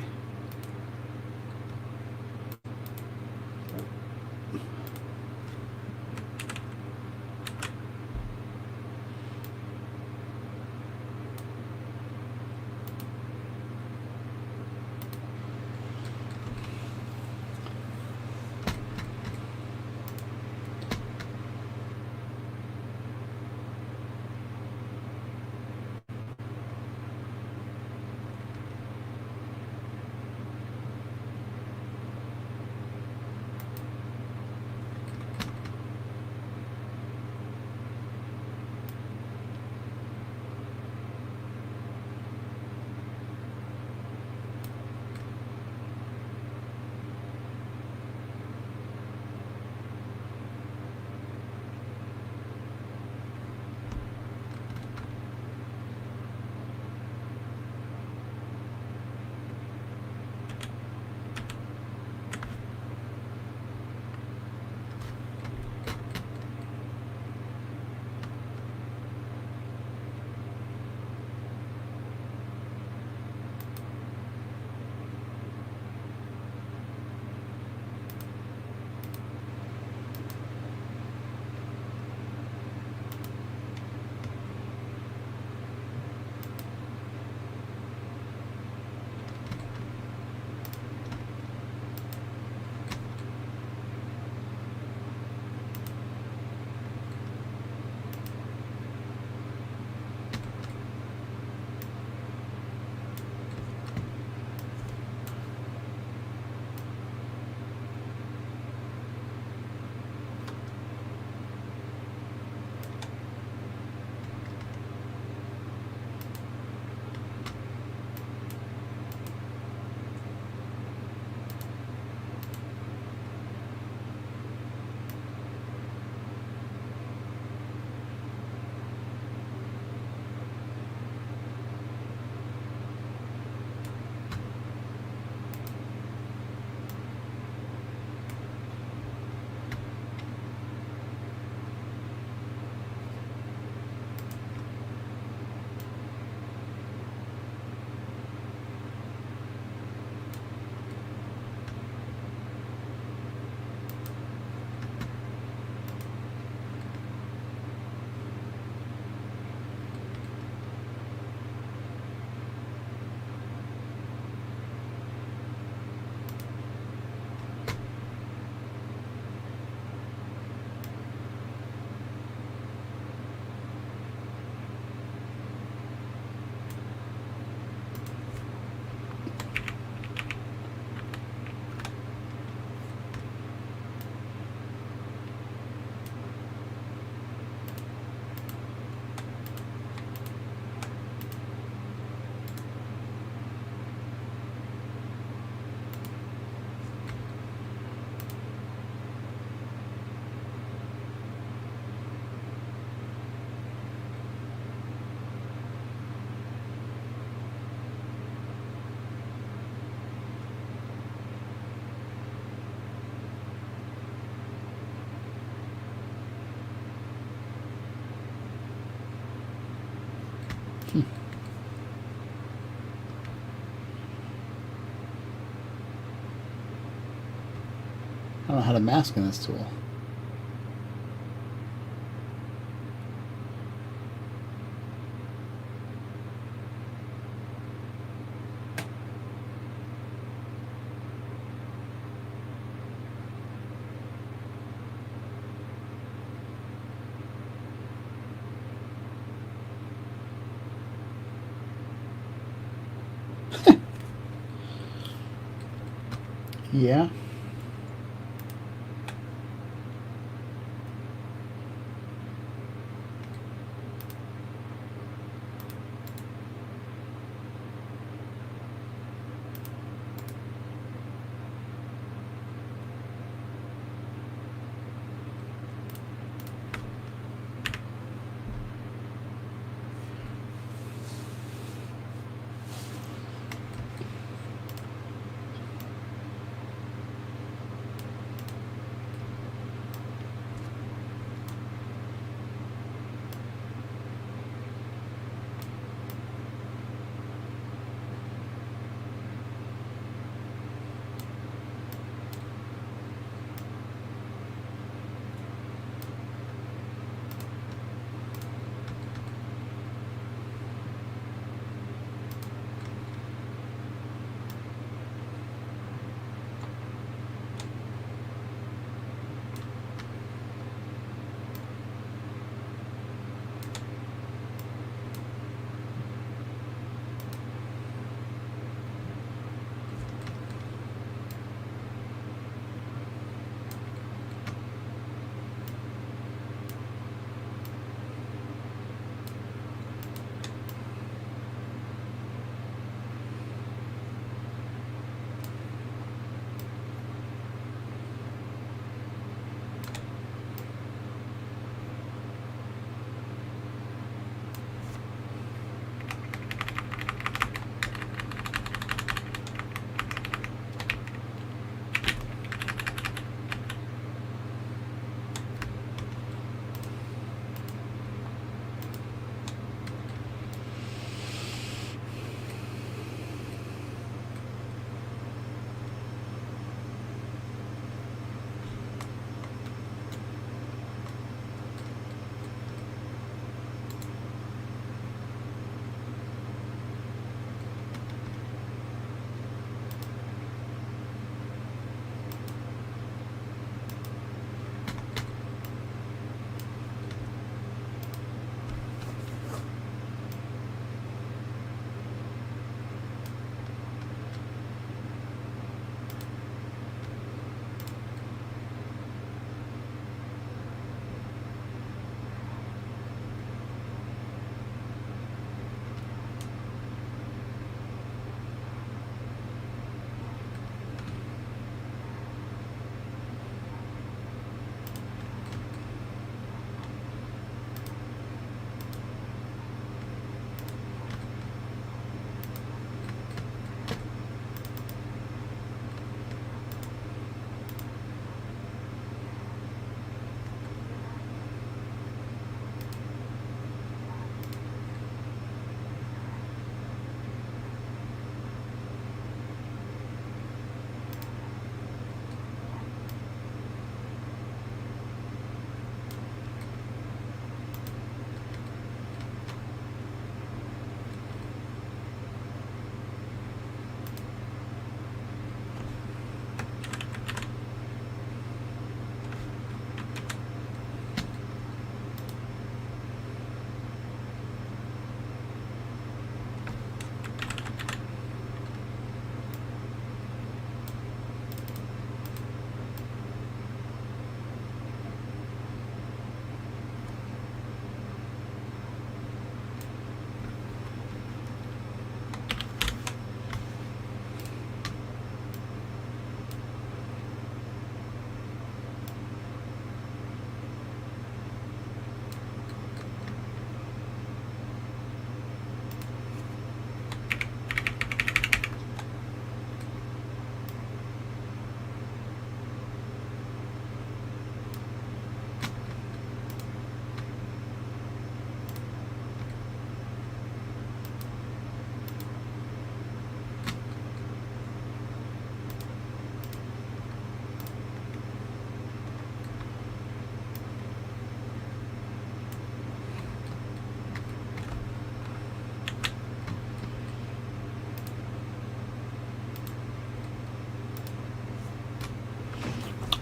I don't know how to mask in this tool. Yeah.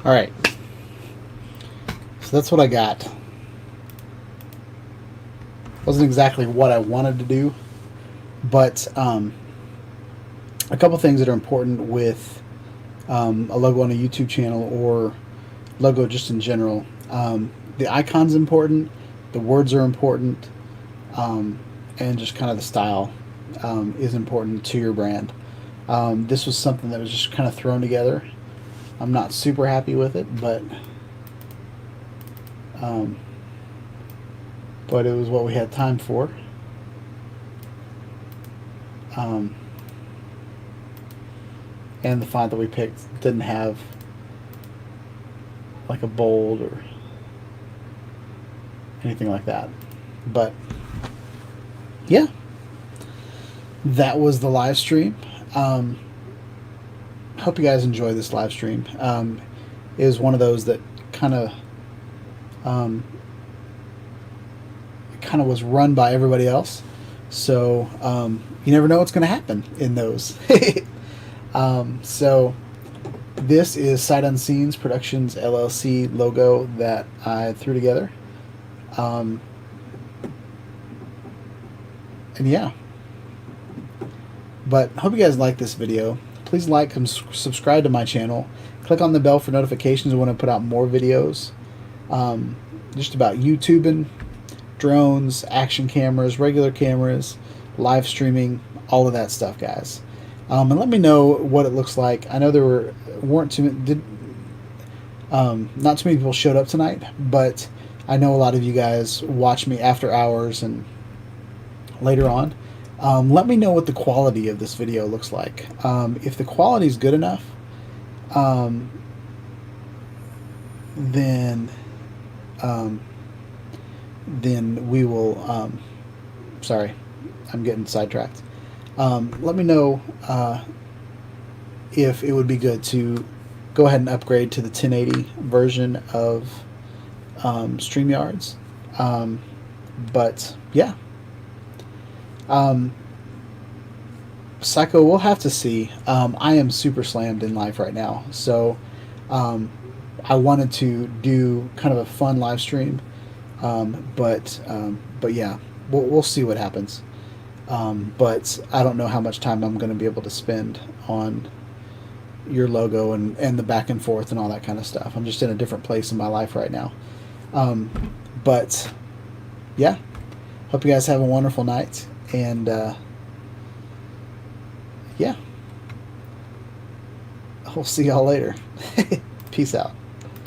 Alright. So that's what I got. Wasn't exactly what I wanted to do, but a couple things that are important with a logo on a YouTube channel or logo just in general. The icon's important, the words are important, and just kind of the style is important to your brand. This was something that was just kind of thrown together. I'm not super happy with it, but it was what we had time for. And the font that we picked didn't have like a bold or anything like that. But yeah, that was the live stream. Hope you guys enjoy this live stream. It was one of those that kind of was run by everybody else, so you never know what's going to happen in those. So this is Sight Unseen's Productions LLC logo that I threw together. And yeah, but hope you guys like this video. Please like and subscribe to my channel. Click on the bell for notifications when I put out more videos, just about YouTubing, drones, action cameras, regular cameras, live streaming, all of that stuff, guys. And let me know what it looks like. I know there weren't not too many people showed up tonight, but I know a lot of you guys watch me after hours and later on. Let me know what the quality of this video looks like. If the quality is good enough, then we will. Sorry, I'm getting sidetracked. Let me know if it would be good to go ahead and upgrade to the 1080 version of StreamYards. But yeah. Psycho, we'll have to see. I am super slammed in life right now, so I wanted to do kind of a fun live stream, but yeah, we'll see what happens. But I don't know how much time I'm going to be able to spend on your logo and the back and forth and all that kind of stuff. I'm just in a different place in my life right now. But yeah, hope you guys have a wonderful night. And yeah, we'll see y'all later. Peace out.